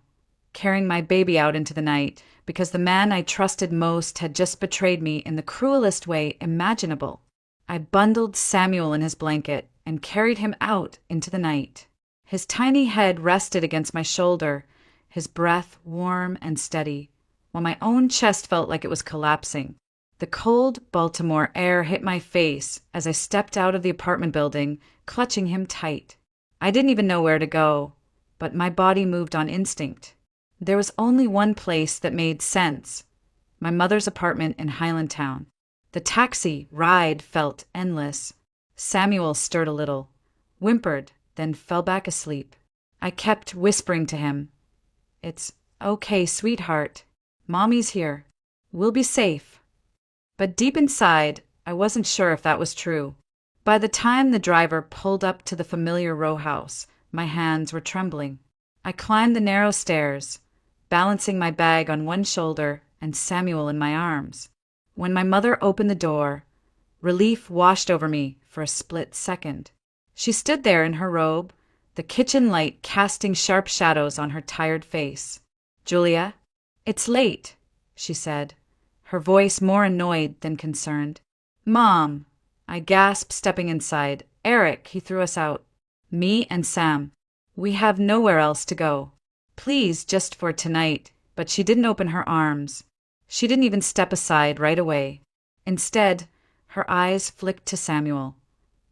carrying my baby out into the night, because the man I trusted most had just betrayed me in the cruelest way imaginable. I bundled Samuel in his blanket and carried him out into the night. His tiny head rested against my shoulder, his breath warm and steady, while my own chest felt like it was collapsing. The cold Baltimore air hit my face as I stepped out of the apartment building, clutching him tight. I didn't even know where to go, but my body moved on instinct. There was only one place that made sense: my mother's apartment in Highlandtown. The taxi ride felt endless. Samuel stirred a little, whimpered, then fell back asleep. I kept whispering to him, "It's okay, sweetheart. Mommy's here. We'll be safe." But deep inside, I wasn't sure if that was true. By the time the driver pulled up to the familiar row house, my hands were trembling. I climbed the narrow stairs, balancing my bag on one shoulder and Samuel in my arms. When my mother opened the door, relief washed over me for a split second. She stood there in her robe, the kitchen light casting sharp shadows on her tired face. "Julia, it's late," she said, her voice more annoyed than concerned. "Mom," I gasped, stepping inside. "Eric, he threw us out. Me and Sam. We have nowhere else to go. Please, just for tonight." But she didn't open her arms. She didn't even step aside right away. Instead, her eyes flicked to Samuel,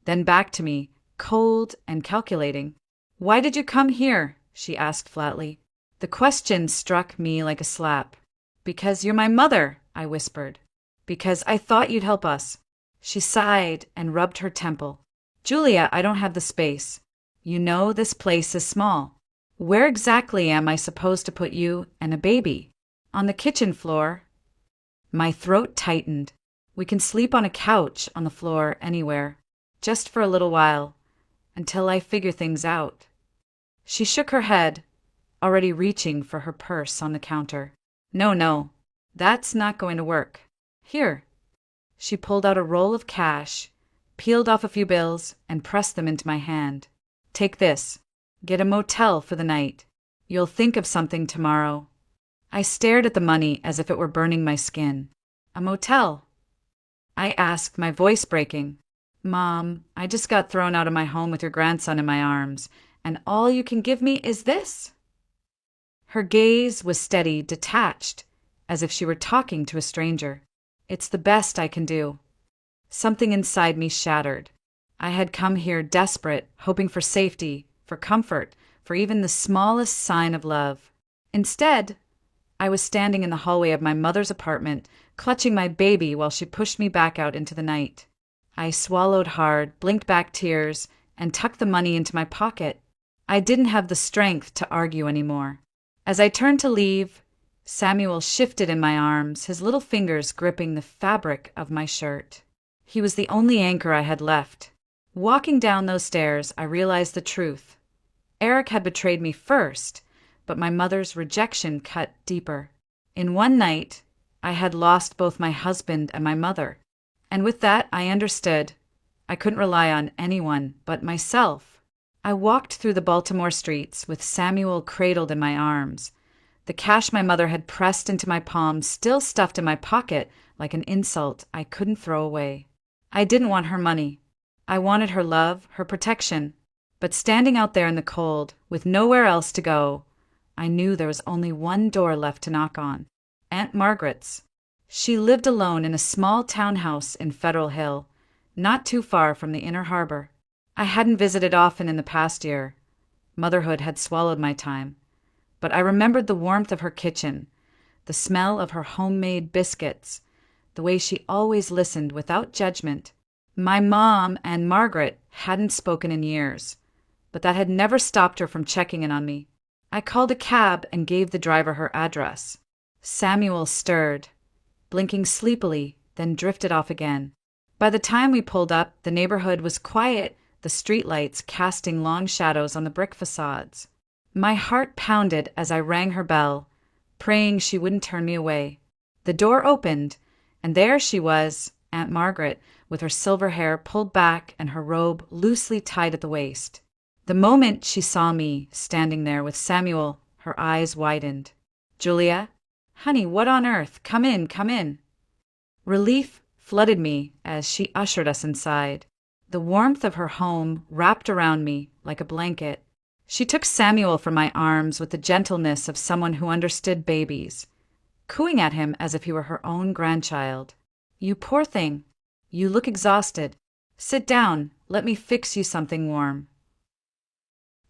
then back to me, cold and calculating. "Why did you come here?" she asked flatly. The question struck me like a slap. "Because you're my mother," I whispered. "Because I thought you'd help us." She sighed and rubbed her temple. "Julia, I don't have the space. You know this place is small. Where exactly am I supposed to put you and a baby? On the kitchen floor?" My throat tightened. "We can sleep on a couch on the floor anywhere, just for a little while, until I figure things out." She shook her head, already reaching for her purse on the counter. "No, no, that's not going to work. Here." She pulled out a roll of cash, peeled off a few bills, and pressed them into my hand. "Take this. Get a motel for the night. You'll think of something tomorrow." I stared at the money as if it were burning my skin. "A motel?" I asked, my voice breaking. "Mom, I just got thrown out of my home with your grandson in my arms, and all you can give me is this?" Her gaze was steady, detached, as if she were talking to a stranger. "It's the best I can do." Something inside me shattered. I had come here desperate, hoping for safety, for comfort, for even the smallest sign of love. Instead, I was standing in the hallway of my mother's apartment, clutching my baby while she pushed me back out into the night. I swallowed hard, blinked back tears, and tucked the money into my pocket. I didn't have the strength to argue anymore. As I turned to leave, Samuel shifted in my arms, his little fingers gripping the fabric of my shirt. He was the only anchor I had left. Walking down those stairs, I realized the truth. Eric had betrayed me first, but my mother's rejection cut deeper. In one night, I had lost both my husband and my mother. And with that, I understood I couldn't rely on anyone but myself. I walked through the Baltimore streets with Samuel cradled in my arms, the cash my mother had pressed into my palm still stuffed in my pocket like an insult I couldn't throw away. I didn't want her money. I wanted her love, her protection. But standing out there in the cold, with nowhere else to go, I knew there was only one door left to knock on. Aunt Margaret's. She lived alone in a small townhouse in Federal Hill, not too far from the Inner Harbor. I hadn't visited often in the past year. Motherhood had swallowed my time. But I remembered the warmth of her kitchen, the smell of her homemade biscuits, the way she always listened without judgment. My mom and Margaret hadn't spoken in years, but that had never stopped her from checking in on me. I called a cab and gave the driver her address. Samuel stirred, blinking sleepily, then drifted off again. By the time we pulled up, the neighborhood was quiet, the streetlights casting long shadows on the brick facades. My heart pounded as I rang her bell, praying she wouldn't turn me away. The door opened, and there she was, Aunt Margaret, with her silver hair pulled back and her robe loosely tied at the waist. The moment she saw me standing there with Samuel, her eyes widened. "Julia? Honey, what on earth? Come in, come in." Relief flooded me as she ushered us inside. The warmth of her home wrapped around me like a blanket. She took Samuel from my arms with the gentleness of someone who understood babies, cooing at him as if he were her own grandchild. "You poor thing. You look exhausted. Sit down. Let me fix you something warm."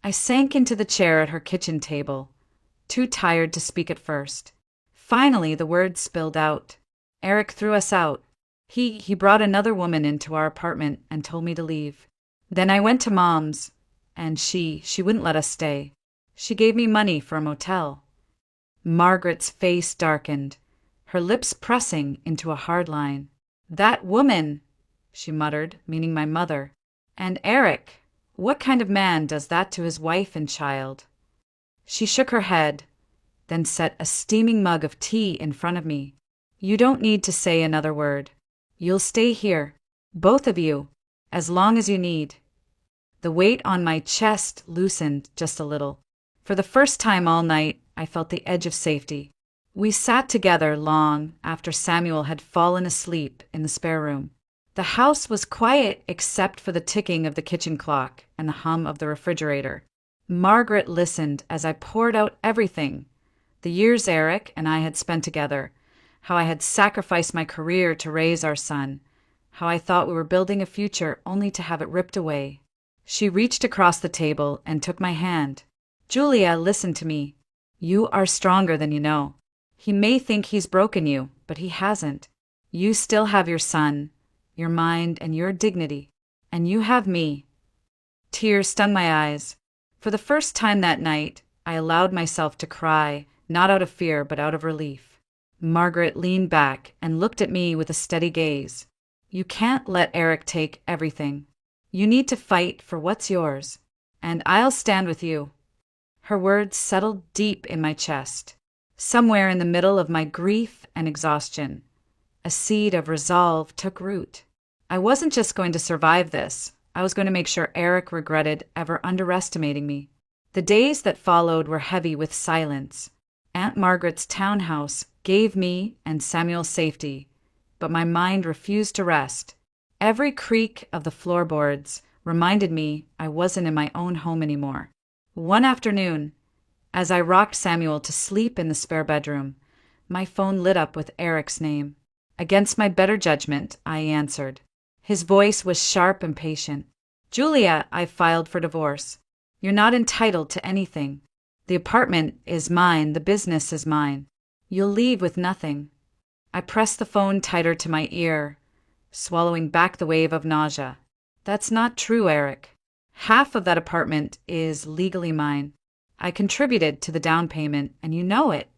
I sank into the chair at her kitchen table, too tired to speak at first. Finally, the words spilled out. "Eric threw us out. He brought another woman into our apartment and told me to leave. Then I went to Mom's, and she wouldn't let us stay. She gave me money for a motel." Margaret's face darkened, her lips pressing into a hard line. "That woman," she muttered, meaning my mother. "And Eric, what kind of man does that to his wife and child?" She shook her head, then set a steaming mug of tea in front of me. "You don't need to say another word. You'll stay here, both of you, as long as you need." The weight on my chest loosened just a little. For the first time all night, I felt the edge of safety. We sat together long after Samuel had fallen asleep in the spare room. The house was quiet except for the ticking of the kitchen clock and the hum of the refrigerator. Margaret listened as I poured out everything, the years Eric and I had spent together, how I had sacrificed my career to raise our son, how I thought we were building a future only to have it ripped away. She reached across the table and took my hand. "Julia, listen to me. You are stronger than you know. He may think he's broken you, but he hasn't. You still have your son, your mind, and your dignity. And you have me. Tears stung my eyes. For the first time that night, I allowed myself to cry, not out of fear, but out of relief. Margaret leaned back and looked at me with a steady gaze. You can't let Eric take everything. You need to fight for what's yours, and I'll stand with you. Her words settled deep in my chest, somewhere in the middle of my grief and exhaustion. A seed of resolve took root. I wasn't just going to survive this. I was going to make sure Eric regretted ever underestimating me. The days that followed were heavy with silence. Aunt Margaret's townhouse gave me and Samuel safety, but my mind refused to rest. Every creak of the floorboards reminded me I wasn't in my own home anymore. One afternoon, as I rocked Samuel to sleep in the spare bedroom, my phone lit up with Eric's name. Against my better judgment, I answered. His voice was sharp and patient. Julia, I've filed for divorce. You're not entitled to anything. The apartment is mine, the business is mine. You'll leave with nothing. I pressed the phone tighter to my ear, swallowing back the wave of nausea. That's not true, Eric. Half of that apartment is legally mine. I contributed to the down payment, and you know it.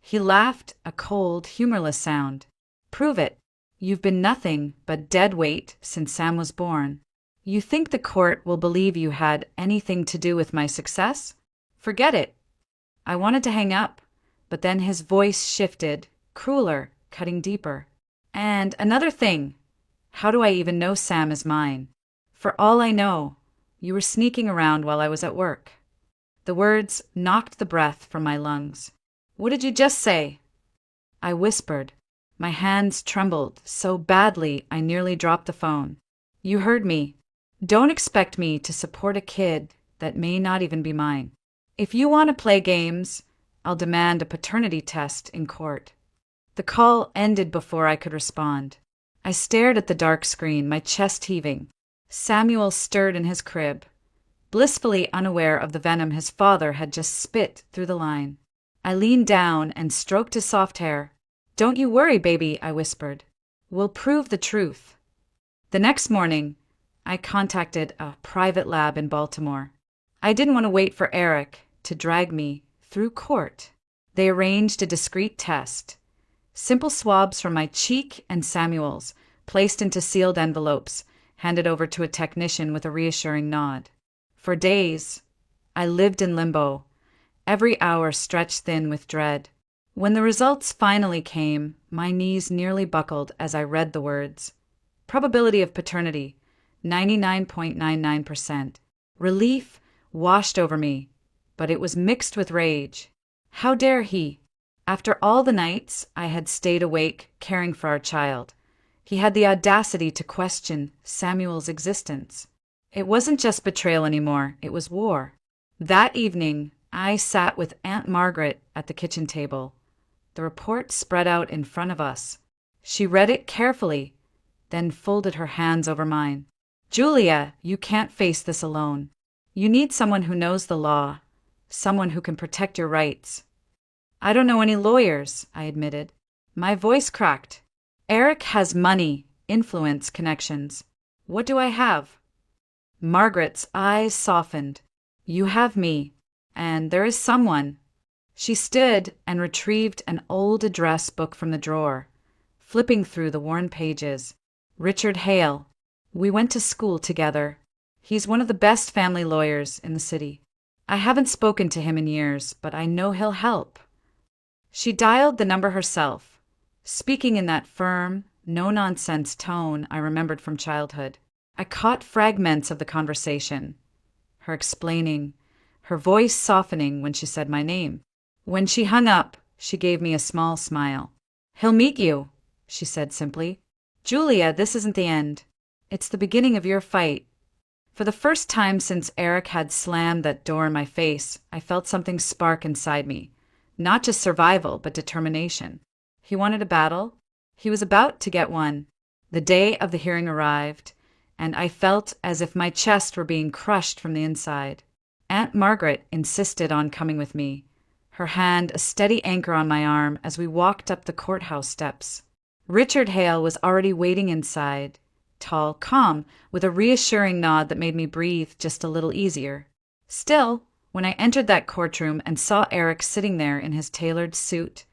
He laughed, a cold, humorless sound. Prove it. You've been nothing but dead weight since Sam was born. You think the court will believe you had anything to do with my success? Forget it. I wanted to hang up, but then his voice shifted, crueler, cutting deeper. And another thing. How do I even know Sam is mine? For all I know, you were sneaking around while I was at work. The words knocked the breath from my lungs. What did you just say? I whispered. My hands trembled so badly I nearly dropped the phone. You heard me. Don't expect me to support a kid that may not even be mine. If you want to play games, I'll demand a paternity test in court. The call ended before I could respond. I stared at the dark screen, my chest heaving. Samuel stirred in his crib, blissfully unaware of the venom his father had just spit through the line. I leaned down and stroked his soft hair. Don't you worry, baby, I whispered. We'll prove the truth. The next morning, I contacted a private lab in Baltimore. I didn't want to wait for Eric to drag me through court. They arranged a discreet test. Simple swabs from my cheek and Samuel's, placed into sealed envelopes, handed over to a technician with a reassuring nod. For days, I lived in limbo, every hour stretched thin with dread. When the results finally came, my knees nearly buckled as I read the words. Probability of paternity, 99.99%. Relief washed over me, but it was mixed with rage. How dare he? After all the nights I had stayed awake caring for our child, he had the audacity to question Samuel's existence. It wasn't just betrayal anymore, it was war. That evening, I sat with Aunt Margaret at the kitchen table. The report spread out in front of us. She read it carefully, then folded her hands over mine. Julia, you can't face this alone. You need someone who knows the law, someone who can protect your rights. I don't know any lawyers, I admitted. My voice cracked. Eric has money, influence, connections. What do I have? Margaret's eyes softened. You have me, and there is someone. She stood and retrieved an old address book from the drawer, flipping through the worn pages. Richard Hale. We went to school together. He's one of the best family lawyers in the city. I haven't spoken to him in years, but I know he'll help. She dialed the number herself, speaking in that firm, no-nonsense tone I remembered from childhood. I caught fragments of the conversation, her explaining, her voice softening when she said my name. When she hung up, she gave me a small smile. He'll meet you, she said simply. Julia, this isn't the end. It's the beginning of your fight. For the first time since Eric had slammed that door in my face, I felt something spark inside me. Not just survival, but determination. He wanted a battle. He was about to get one. The day of the hearing arrived, and I felt as if my chest were being crushed from the inside. Aunt Margaret insisted on coming with me, her hand a steady anchor on my arm as we walked up the courthouse steps. Richard Hale was already waiting inside, tall, calm, with a reassuring nod that made me breathe just a little easier. Still, when I entered that courtroom and saw Eric sitting there in his tailored suit,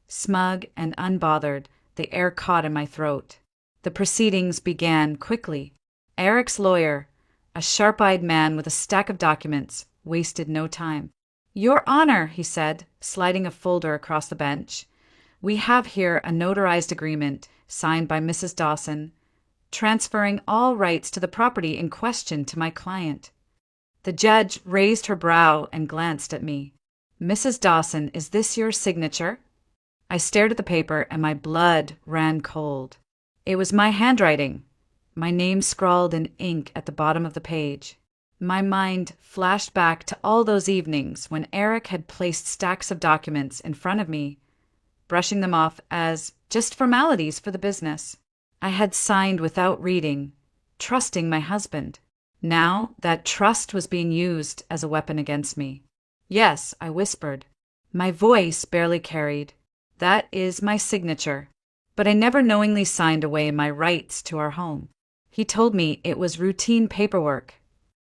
smug and unbothered, the air caught in my throat. The proceedings began quickly. Eric's lawyer, a sharp-eyed man with a stack of documents, wasted no time. "Your Honor," he said, sliding a folder across the bench, "we have here a notarized agreement signed by Mrs. Dawson, transferring all rights to the property in question to my client." The judge raised her brow and glanced at me. "Mrs. Dawson, is this your signature?" I stared at the paper and my blood ran cold. It was my handwriting, my name scrawled in ink at the bottom of the page. My mind flashed back to all those evenings when Eric had placed stacks of documents in front of me, brushing them off as just formalities for the business. I had signed without reading, trusting my husband. Now that trust was being used as a weapon against me. "Yes," I whispered. My voice barely carried. "That is my signature." But I never knowingly signed away my rights to our home. He told me it was routine paperwork.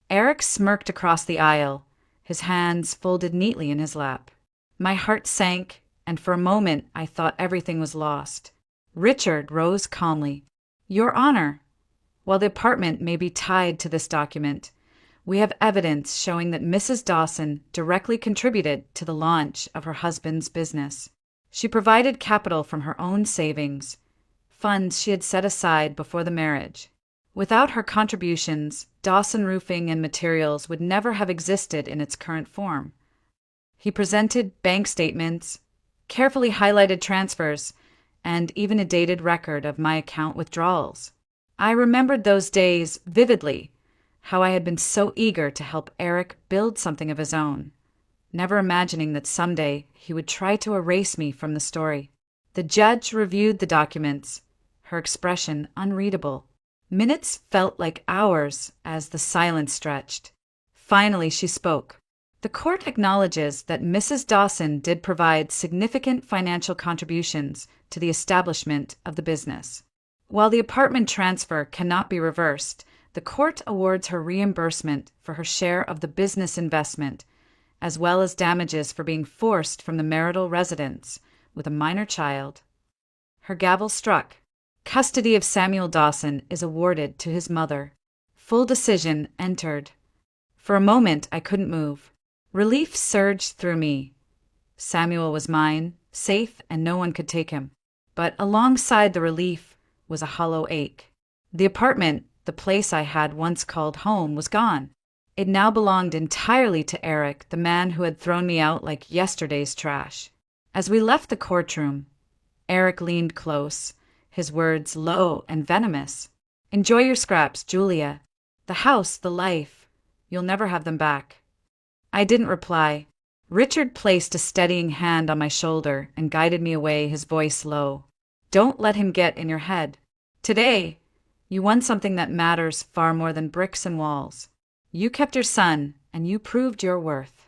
Eric smirked across the aisle, his hands folded neatly in his lap. My heart sank, and for a moment I thought everything was lost. Richard rose calmly. "Your Honor, while the apartment may be tied to this document, we have evidence showing that Mrs. Dawson directly contributed to the launch of her husband's business. She provided capital from her own savings, funds she had set aside before the marriage. Without her contributions, Dawson Roofing and Materials would never have existed in its current form." He presented bank statements, carefully highlighted transfers, and even a dated record of my account withdrawals. I remembered those days vividly, how I had been so eager to help Eric build something of his own, never imagining that someday he would try to erase me from the story. The judge reviewed the documents, her expression unreadable. Minutes felt like hours as the silence stretched. Finally, she spoke. "The court acknowledges that Mrs. Dawson did provide significant financial contributions to the establishment of the business. While the apartment transfer cannot be reversed, the court awards her reimbursement for her share of the business investment, as well as damages for being forced from the marital residence with a minor child." Her gavel struck. Custody of Samuel Dawson is awarded to his mother. Full decision entered. For a moment, I couldn't move. Relief surged through me. Samuel was mine, safe, and no one could take him. But alongside the relief was a hollow ache. The apartment, the place I had once called home, was gone. It now belonged entirely to Eric, the man who had thrown me out like yesterday's trash. As we left the courtroom, Eric leaned close, his words low and venomous. "Enjoy your scraps, Julia. The house, the life. You'll never have them back." I didn't reply. Richard placed a steadying hand on my shoulder and guided me away, his voice low. "Don't let him get in your head. Today, you won something that matters far more than bricks and walls. You kept your son, and you proved your worth."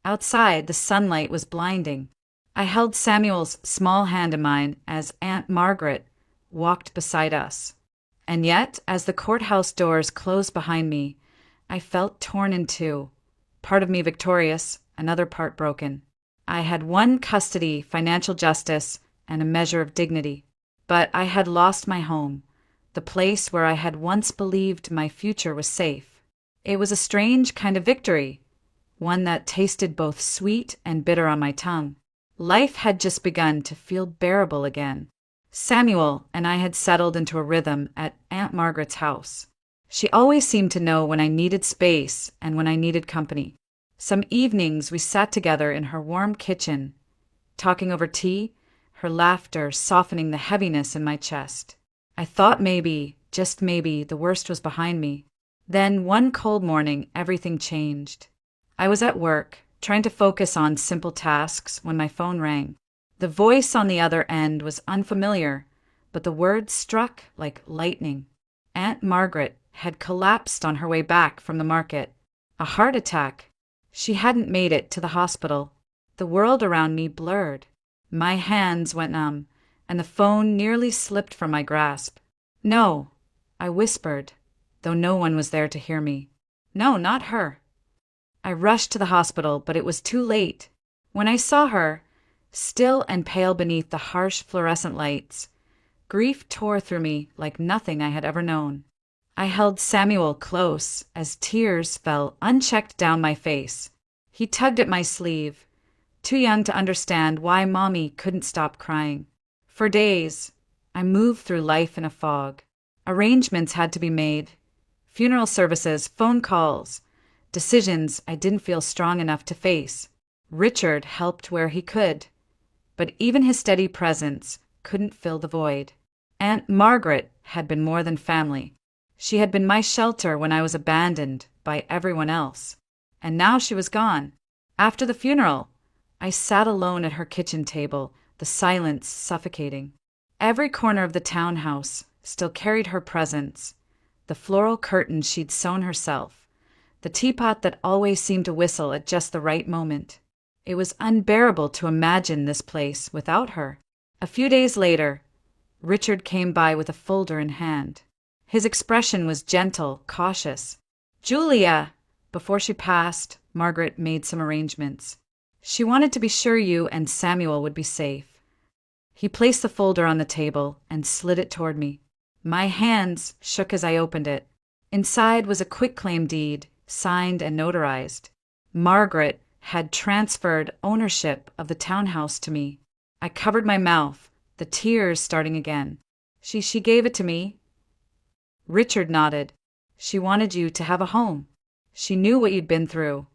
Outside, the sunlight was blinding. I held Samuel's small hand in mine as Aunt Margaret walked beside us. And yet, as the courthouse doors closed behind me, I felt torn in two, part of me victorious, another part broken. I had won custody, financial justice, and a measure of dignity. But I had lost my home, the place where I had once believed my future was safe. It was a strange kind of victory, one that tasted both sweet and bitter on my tongue. Life had just begun to feel bearable again. Samuel and I had settled into a rhythm at Aunt Margaret's house. She always seemed to know when I needed space and when I needed company. Some evenings we sat together in her warm kitchen, talking over tea, her laughter softening the heaviness in my chest. I thought maybe, just maybe, the worst was behind me. Then one cold morning, everything changed. I was at work, trying to focus on simple tasks when my phone rang. The voice on the other end was unfamiliar, but the words struck like lightning. Aunt Margaret had collapsed on her way back from the market. A heart attack. She hadn't made it to the hospital. The world around me blurred. My hands went numb, and the phone nearly slipped from my grasp. No, I whispered, though no one was there to hear me. No, not her. I rushed to the hospital, but it was too late. When I saw her, still and pale beneath the harsh fluorescent lights, grief tore through me like nothing I had ever known. I held Samuel close as tears fell unchecked down my face. He tugged at my sleeve, too young to understand why Mommy couldn't stop crying. For days, I moved through life in a fog. Arrangements had to be made. Funeral services, phone calls, decisions I didn't feel strong enough to face. Richard helped where he could, but even his steady presence couldn't fill the void. Aunt Margaret had been more than family. She had been my shelter when I was abandoned by everyone else, and now she was gone. After the funeral, I sat alone at her kitchen table, the silence suffocating. Every corner of the townhouse still carried her presence, the floral curtains she'd sewn herself, the teapot that always seemed to whistle at just the right moment. It was unbearable to imagine this place without her. A few days later, Richard came by with a folder in hand. His expression was gentle, cautious. "Julia!" Before she passed, Margaret made some arrangements. She wanted to be sure you and Samuel would be safe. He placed the folder on the table and slid it toward me. My hands shook as I opened it. Inside was a quitclaim deed, signed and notarized. Margaret had transferred ownership of the townhouse to me. I covered my mouth, the tears starting again. She gave it to me. Richard nodded. She wanted you to have a home. She knew what you'd been through,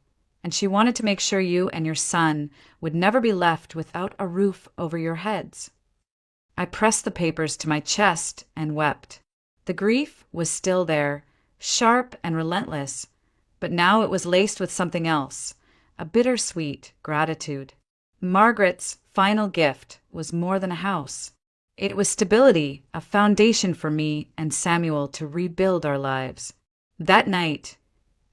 and she wanted to make sure you and your son would never be left without a roof over your heads. I pressed the papers to my chest and wept. The grief was still there, sharp and relentless, but now it was laced with something else, a bittersweet gratitude. Margaret's final gift was more than a house. It was stability, a foundation for me and Samuel to rebuild our lives. That night,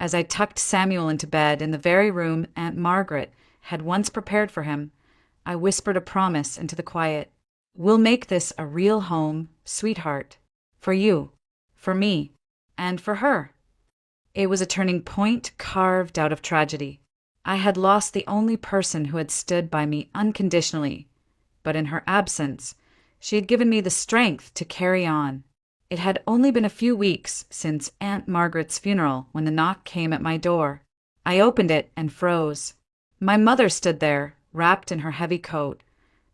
as I tucked Samuel into bed in the very room Aunt Margaret had once prepared for him, I whispered a promise into the quiet. "We'll make this a real home, sweetheart. For you, for me, and for her." It was a turning point carved out of tragedy. I had lost the only person who had stood by me unconditionally, but in her absence, she had given me the strength to carry on. It had only been a few weeks since Aunt Margaret's funeral when the knock came at my door. I opened it and froze. My mother stood there, wrapped in her heavy coat,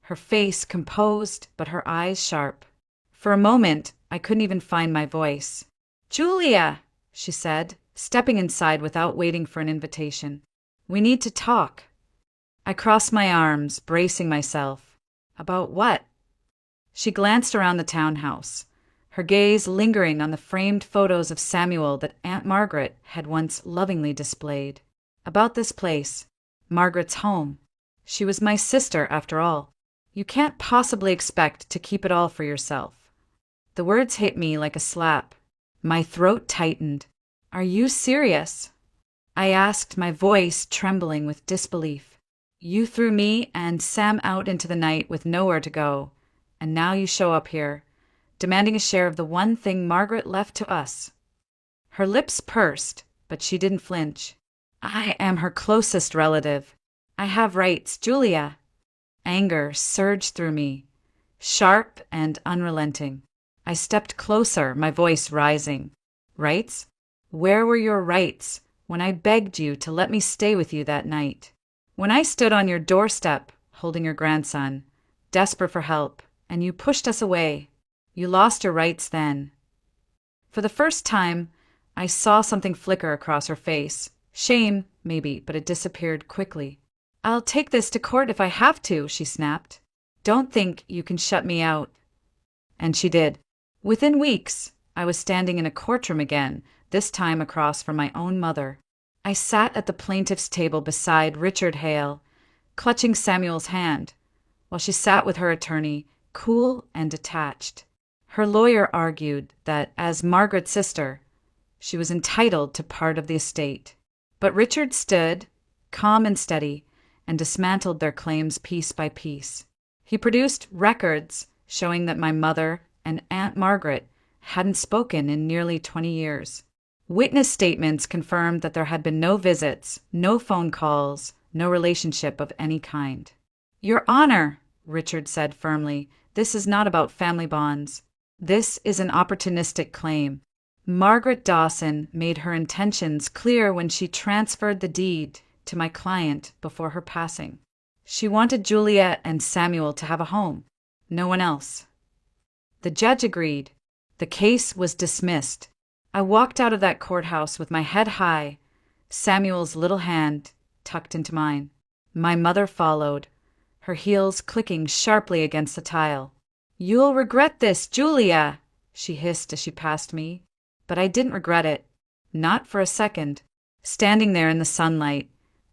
her face composed but her eyes sharp. For a moment, I couldn't even find my voice. "Julia," she said, stepping inside without waiting for an invitation. "We need to talk." I crossed my arms, bracing myself. "About what?" She glanced around the townhouse, her gaze lingering on the framed photos of Samuel that Aunt Margaret had once lovingly displayed. "About this place, Margaret's home. She was my sister, after all. You can't possibly expect to keep it all for yourself." The words hit me like a slap. My throat tightened. "Are you serious?" I asked, my voice trembling with disbelief. "You threw me and Sam out into the night with nowhere to go, and now you show up here, demanding a share of the one thing Margaret left to us." Her lips pursed, but she didn't flinch. "I am her closest relative. I have rights, Julia." Anger surged through me, sharp and unrelenting. I stepped closer, my voice rising. "Rights? Where were your rights when I begged you to let me stay with you that night? When I stood on your doorstep, holding your grandson, desperate for help, and you pushed us away? You lost your rights then." For the first time, I saw something flicker across her face. Shame, maybe, but it disappeared quickly. "I'll take this to court if I have to," she snapped. "Don't think you can shut me out." And she did. Within weeks, I was standing in a courtroom again, this time across from my own mother. I sat at the plaintiff's table beside Richard Hale, clutching Samuel's hand, while she sat with her attorney, cool and detached. Her lawyer argued that, as Margaret's sister, she was entitled to part of the estate. But Richard stood, calm and steady, and dismantled their claims piece by piece. He produced records showing that my mother and Aunt Margaret hadn't spoken in nearly 20 years. Witness statements confirmed that there had been no visits, no phone calls, no relationship of any kind. "Your Honor," Richard said firmly, "this is not about family bonds. This is an opportunistic claim. Margaret Dawson made her intentions clear when she transferred the deed to my client before her passing. She wanted Juliet and Samuel to have a home, no one else." The judge agreed. The case was dismissed. I walked out of that courthouse with my head high, Samuel's little hand tucked into mine. My mother followed, her heels clicking sharply against the tile. "You'll regret this, Julia," she hissed as she passed me. But I didn't regret it. Not for a second. Standing there in the sunlight,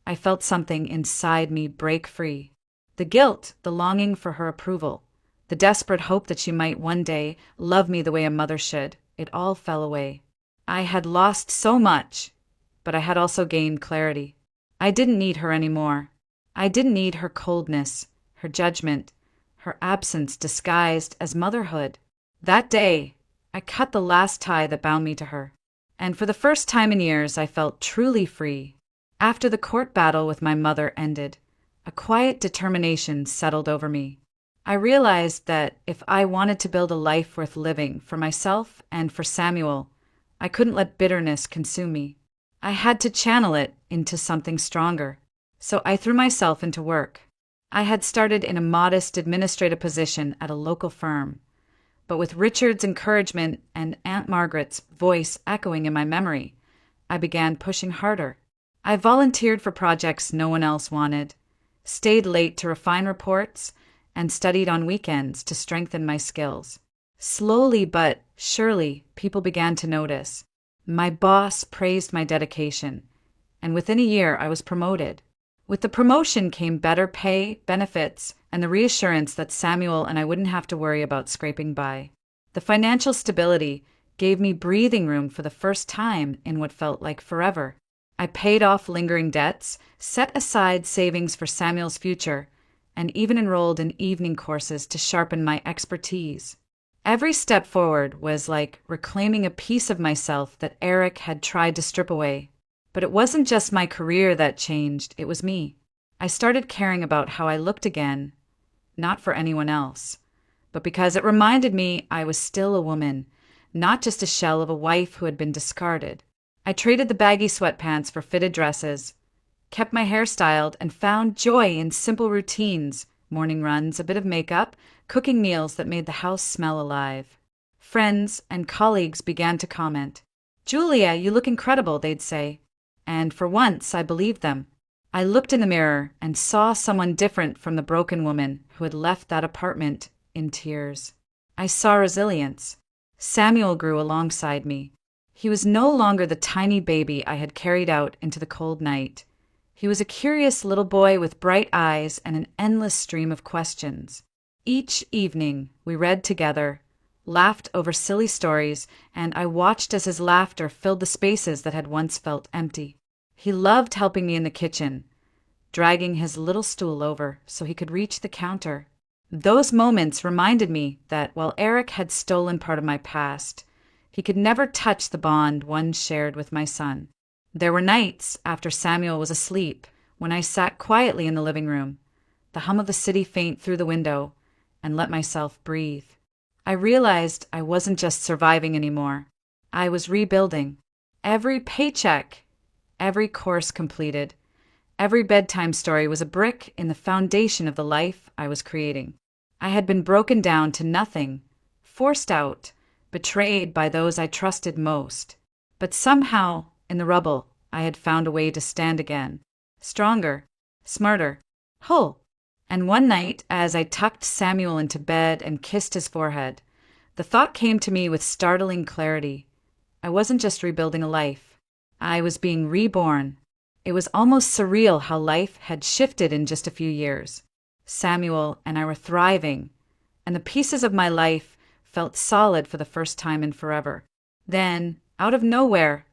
I felt something inside me break free. The guilt, the longing for her approval, the desperate hope that she might one day love me the way a mother should, it all fell away. I had lost so much, but I had also gained clarity. I didn't need her anymore. I didn't need her coldness, her judgment, her absence disguised as motherhood. That day, I cut the last tie that bound me to her, and for the first time in years I felt truly free. After the court battle with my mother ended, a quiet determination settled over me. I realized that if I wanted to build a life worth living for myself and for Samuel, I couldn't let bitterness consume me. I had to channel it into something stronger. So I threw myself into work. I had started in a modest administrative position at a local firm, but with Richard's encouragement and Aunt Margaret's voice echoing in my memory, I began pushing harder. I volunteered for projects no one else wanted, stayed late to refine reports, and studied on weekends to strengthen my skills. Slowly but surely, people began to notice. My boss praised my dedication, and within a year I was promoted. With the promotion came better pay, benefits, and the reassurance that Samuel and I wouldn't have to worry about scraping by. The financial stability gave me breathing room for the first time in what felt like forever. I paid off lingering debts, set aside savings for Samuel's future, and even enrolled in evening courses to sharpen my expertise. Every step forward was like reclaiming a piece of myself that Eric had tried to strip away. But it wasn't just my career that changed, it was me. I started caring about how I looked again, not for anyone else, but because it reminded me I was still a woman, not just a shell of a wife who had been discarded. I traded the baggy sweatpants for fitted dresses, kept my hair styled, and found joy in simple routines, morning runs, a bit of makeup, cooking meals that made the house smell alive. Friends and colleagues began to comment. "Julia, you look incredible," they'd say. And for once, I believed them. I looked in the mirror and saw someone different from the broken woman who had left that apartment in tears. I saw resilience. Samuel grew alongside me. He was no longer the tiny baby I had carried out into the cold night. He was a curious little boy with bright eyes and an endless stream of questions. Each evening, we read together, laughed over silly stories, and I watched as his laughter filled the spaces that had once felt empty. He loved helping me in the kitchen, dragging his little stool over so he could reach the counter. Those moments reminded me that while Eric had stolen part of my past, he could never touch the bond one shared with my son. There were nights after Samuel was asleep when I sat quietly in the living room, the hum of the city faint through the window, and let myself breathe. I realized I wasn't just surviving anymore. I was rebuilding. Every paycheck, every course completed, every bedtime story was a brick in the foundation of the life I was creating. I had been broken down to nothing, forced out, betrayed by those I trusted most. But somehow, in the rubble, I had found a way to stand again. Stronger, smarter, whole. And one night, as I tucked Samuel into bed and kissed his forehead, the thought came to me with startling clarity. I wasn't just rebuilding a life. I was being reborn. It was almost surreal how life had shifted in just a few years. Samuel and I were thriving, and the pieces of my life felt solid for the first time in forever. Then, out of nowhere,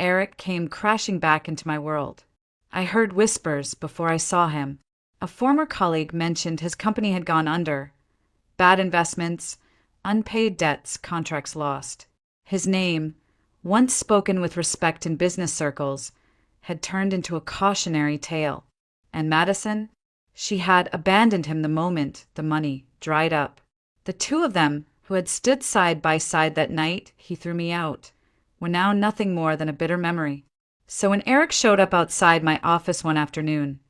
Eric came crashing back into my world. I heard whispers before I saw him. A former colleague mentioned his company had gone under. Bad investments, unpaid debts, contracts lost. His name, once spoken with respect in business circles, had turned into a cautionary tale. And Madison? She had abandoned him the moment the money dried up. The two of them, who had stood side by side that night he threw me out, were now nothing more than a bitter memory. So when Eric showed up outside my office one afternoon,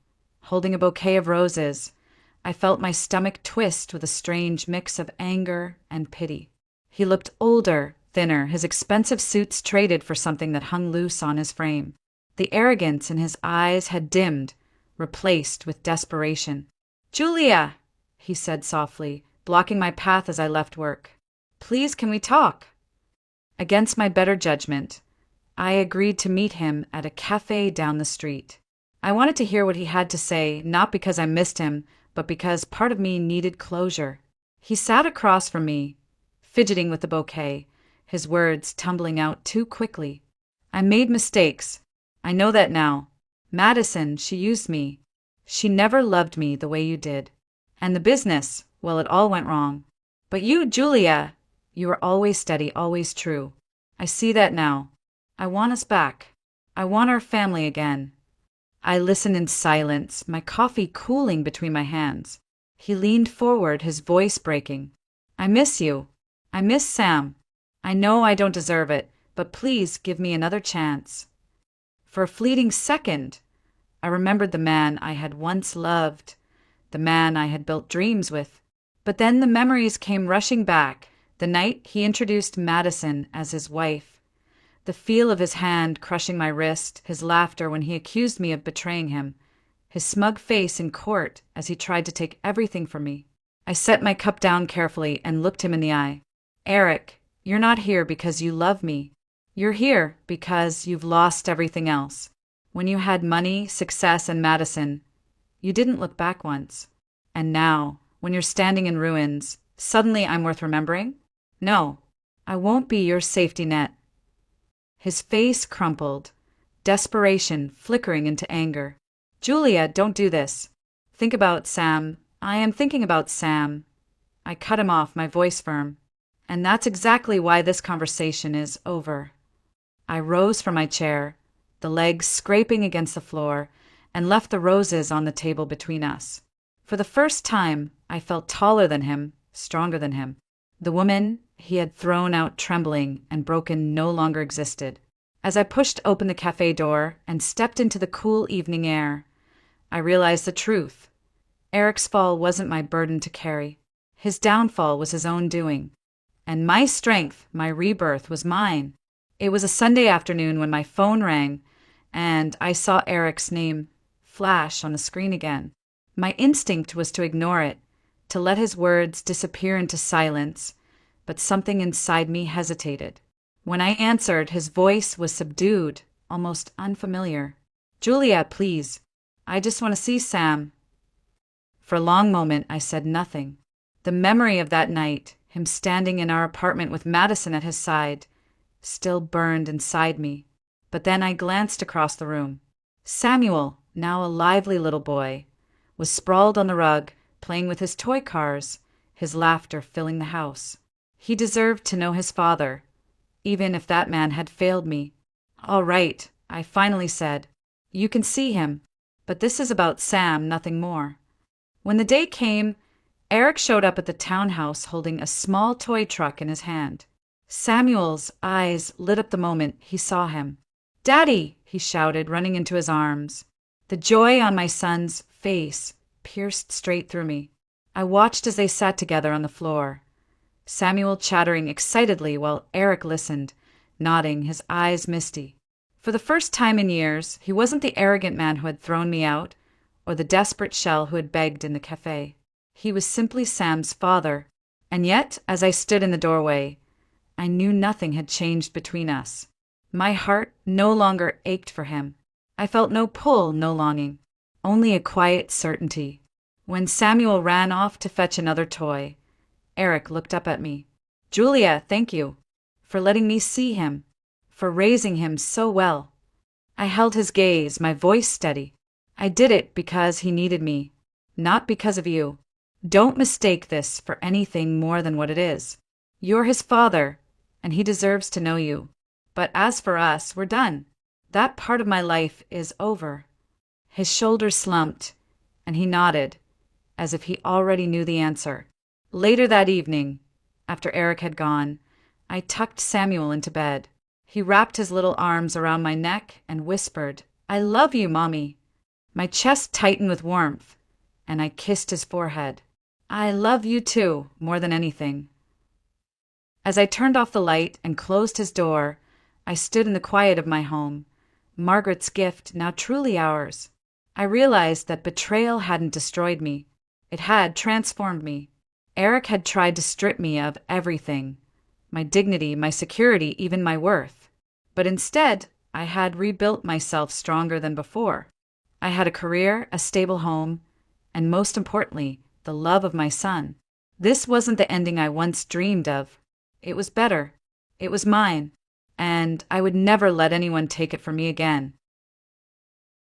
holding a bouquet of roses, I felt my stomach twist with a strange mix of anger and pity. He looked older, thinner, his expensive suits traded for something that hung loose on his frame. The arrogance in his eyes had dimmed, replaced with desperation. "Julia," he said softly, blocking my path as I left work. "Please, can we talk?" Against my better judgment, I agreed to meet him at a cafe down the street. I wanted to hear what he had to say, not because I missed him, but because part of me needed closure. He sat across from me, fidgeting with the bouquet, his words tumbling out too quickly. "I made mistakes. I know that now. Madison, she used me. She never loved me the way you did. And the business, well, it all went wrong. But you, Julia, you were always steady, always true. I see that now. I want us back. I want our family again." I listened in silence, my coffee cooling between my hands. He leaned forward, his voice breaking. "I miss you. I miss Sam. I know I don't deserve it, but please give me another chance." For a fleeting second, I remembered the man I had once loved, the man I had built dreams with. But then the memories came rushing back, the night he introduced Madison as his wife. The feel of his hand crushing my wrist, his laughter when he accused me of betraying him, his smug face in court as he tried to take everything from me. I set my cup down carefully and looked him in the eye. "Eric, you're not here because you love me. You're here because you've lost everything else. When you had money, success, and Madison, you didn't look back once. And now, when you're standing in ruins, suddenly I'm worth remembering? No, I won't be your safety net." His face crumpled, desperation flickering into anger. "Julia, don't do this. Think about Sam. I am thinking about Sam." I cut him off, my voice firm. "And that's exactly why this conversation is over." I rose from my chair, the legs scraping against the floor, and left the roses on the table between us. For the first time, I felt taller than him, stronger than him. The woman he had thrown out trembling and broken no longer existed. As I pushed open the cafe door and stepped into the cool evening air, I realized the truth. Eric's fall wasn't my burden to carry. His downfall was his own doing. And my strength, my rebirth, was mine. It was a Sunday afternoon when my phone rang, and I saw Eric's name flash on the screen again. My instinct was to ignore it, to let his words disappear into silence, but something inside me hesitated. When I answered, his voice was subdued, almost unfamiliar. "Julia, please. I just want to see Sam." For a long moment, I said nothing. The memory of that night, him standing in our apartment with Madison at his side, still burned inside me. But then I glanced across the room. Samuel, now a lively little boy, was sprawled on the rug, playing with his toy cars, his laughter filling the house. He deserved to know his father, even if that man had failed me. "All right," I finally said. "You can see him, but this is about Sam, nothing more." When the day came, Eric showed up at the townhouse holding a small toy truck in his hand. Samuel's eyes lit up the moment he saw him. "Daddy!" he shouted, running into his arms. The joy on my son's face pierced straight through me. I watched as they sat together on the floor, Samuel chattering excitedly while Eric listened, nodding, his eyes misty. For the first time in years, he wasn't the arrogant man who had thrown me out, or the desperate shell who had begged in the cafe. He was simply Sam's father, and yet, as I stood in the doorway, I knew nothing had changed between us. My heart no longer ached for him. I felt no pull, no longing, only a quiet certainty. When Samuel ran off to fetch another toy, Eric looked up at me. "Julia, thank you for letting me see him, for raising him so well." I held his gaze, my voice steady. "I did it because he needed me, not because of you. Don't mistake this for anything more than what it is. You're his father, and he deserves to know you. But as for us, we're done. That part of my life is over." His shoulders slumped, and he nodded, as if he already knew the answer. Later that evening, after Eric had gone, I tucked Samuel into bed. He wrapped his little arms around my neck and whispered, "I love you, Mommy." My chest tightened with warmth, and I kissed his forehead. "I love you too, more than anything." As I turned off the light and closed his door, I stood in the quiet of my home, Margaret's gift now truly ours. I realized that betrayal hadn't destroyed me. It had transformed me. Eric had tried to strip me of everything, my dignity, my security, even my worth. But instead, I had rebuilt myself stronger than before. I had a career, a stable home, and most importantly, the love of my son. This wasn't the ending I once dreamed of. It was better. It was mine, and I would never let anyone take it from me again.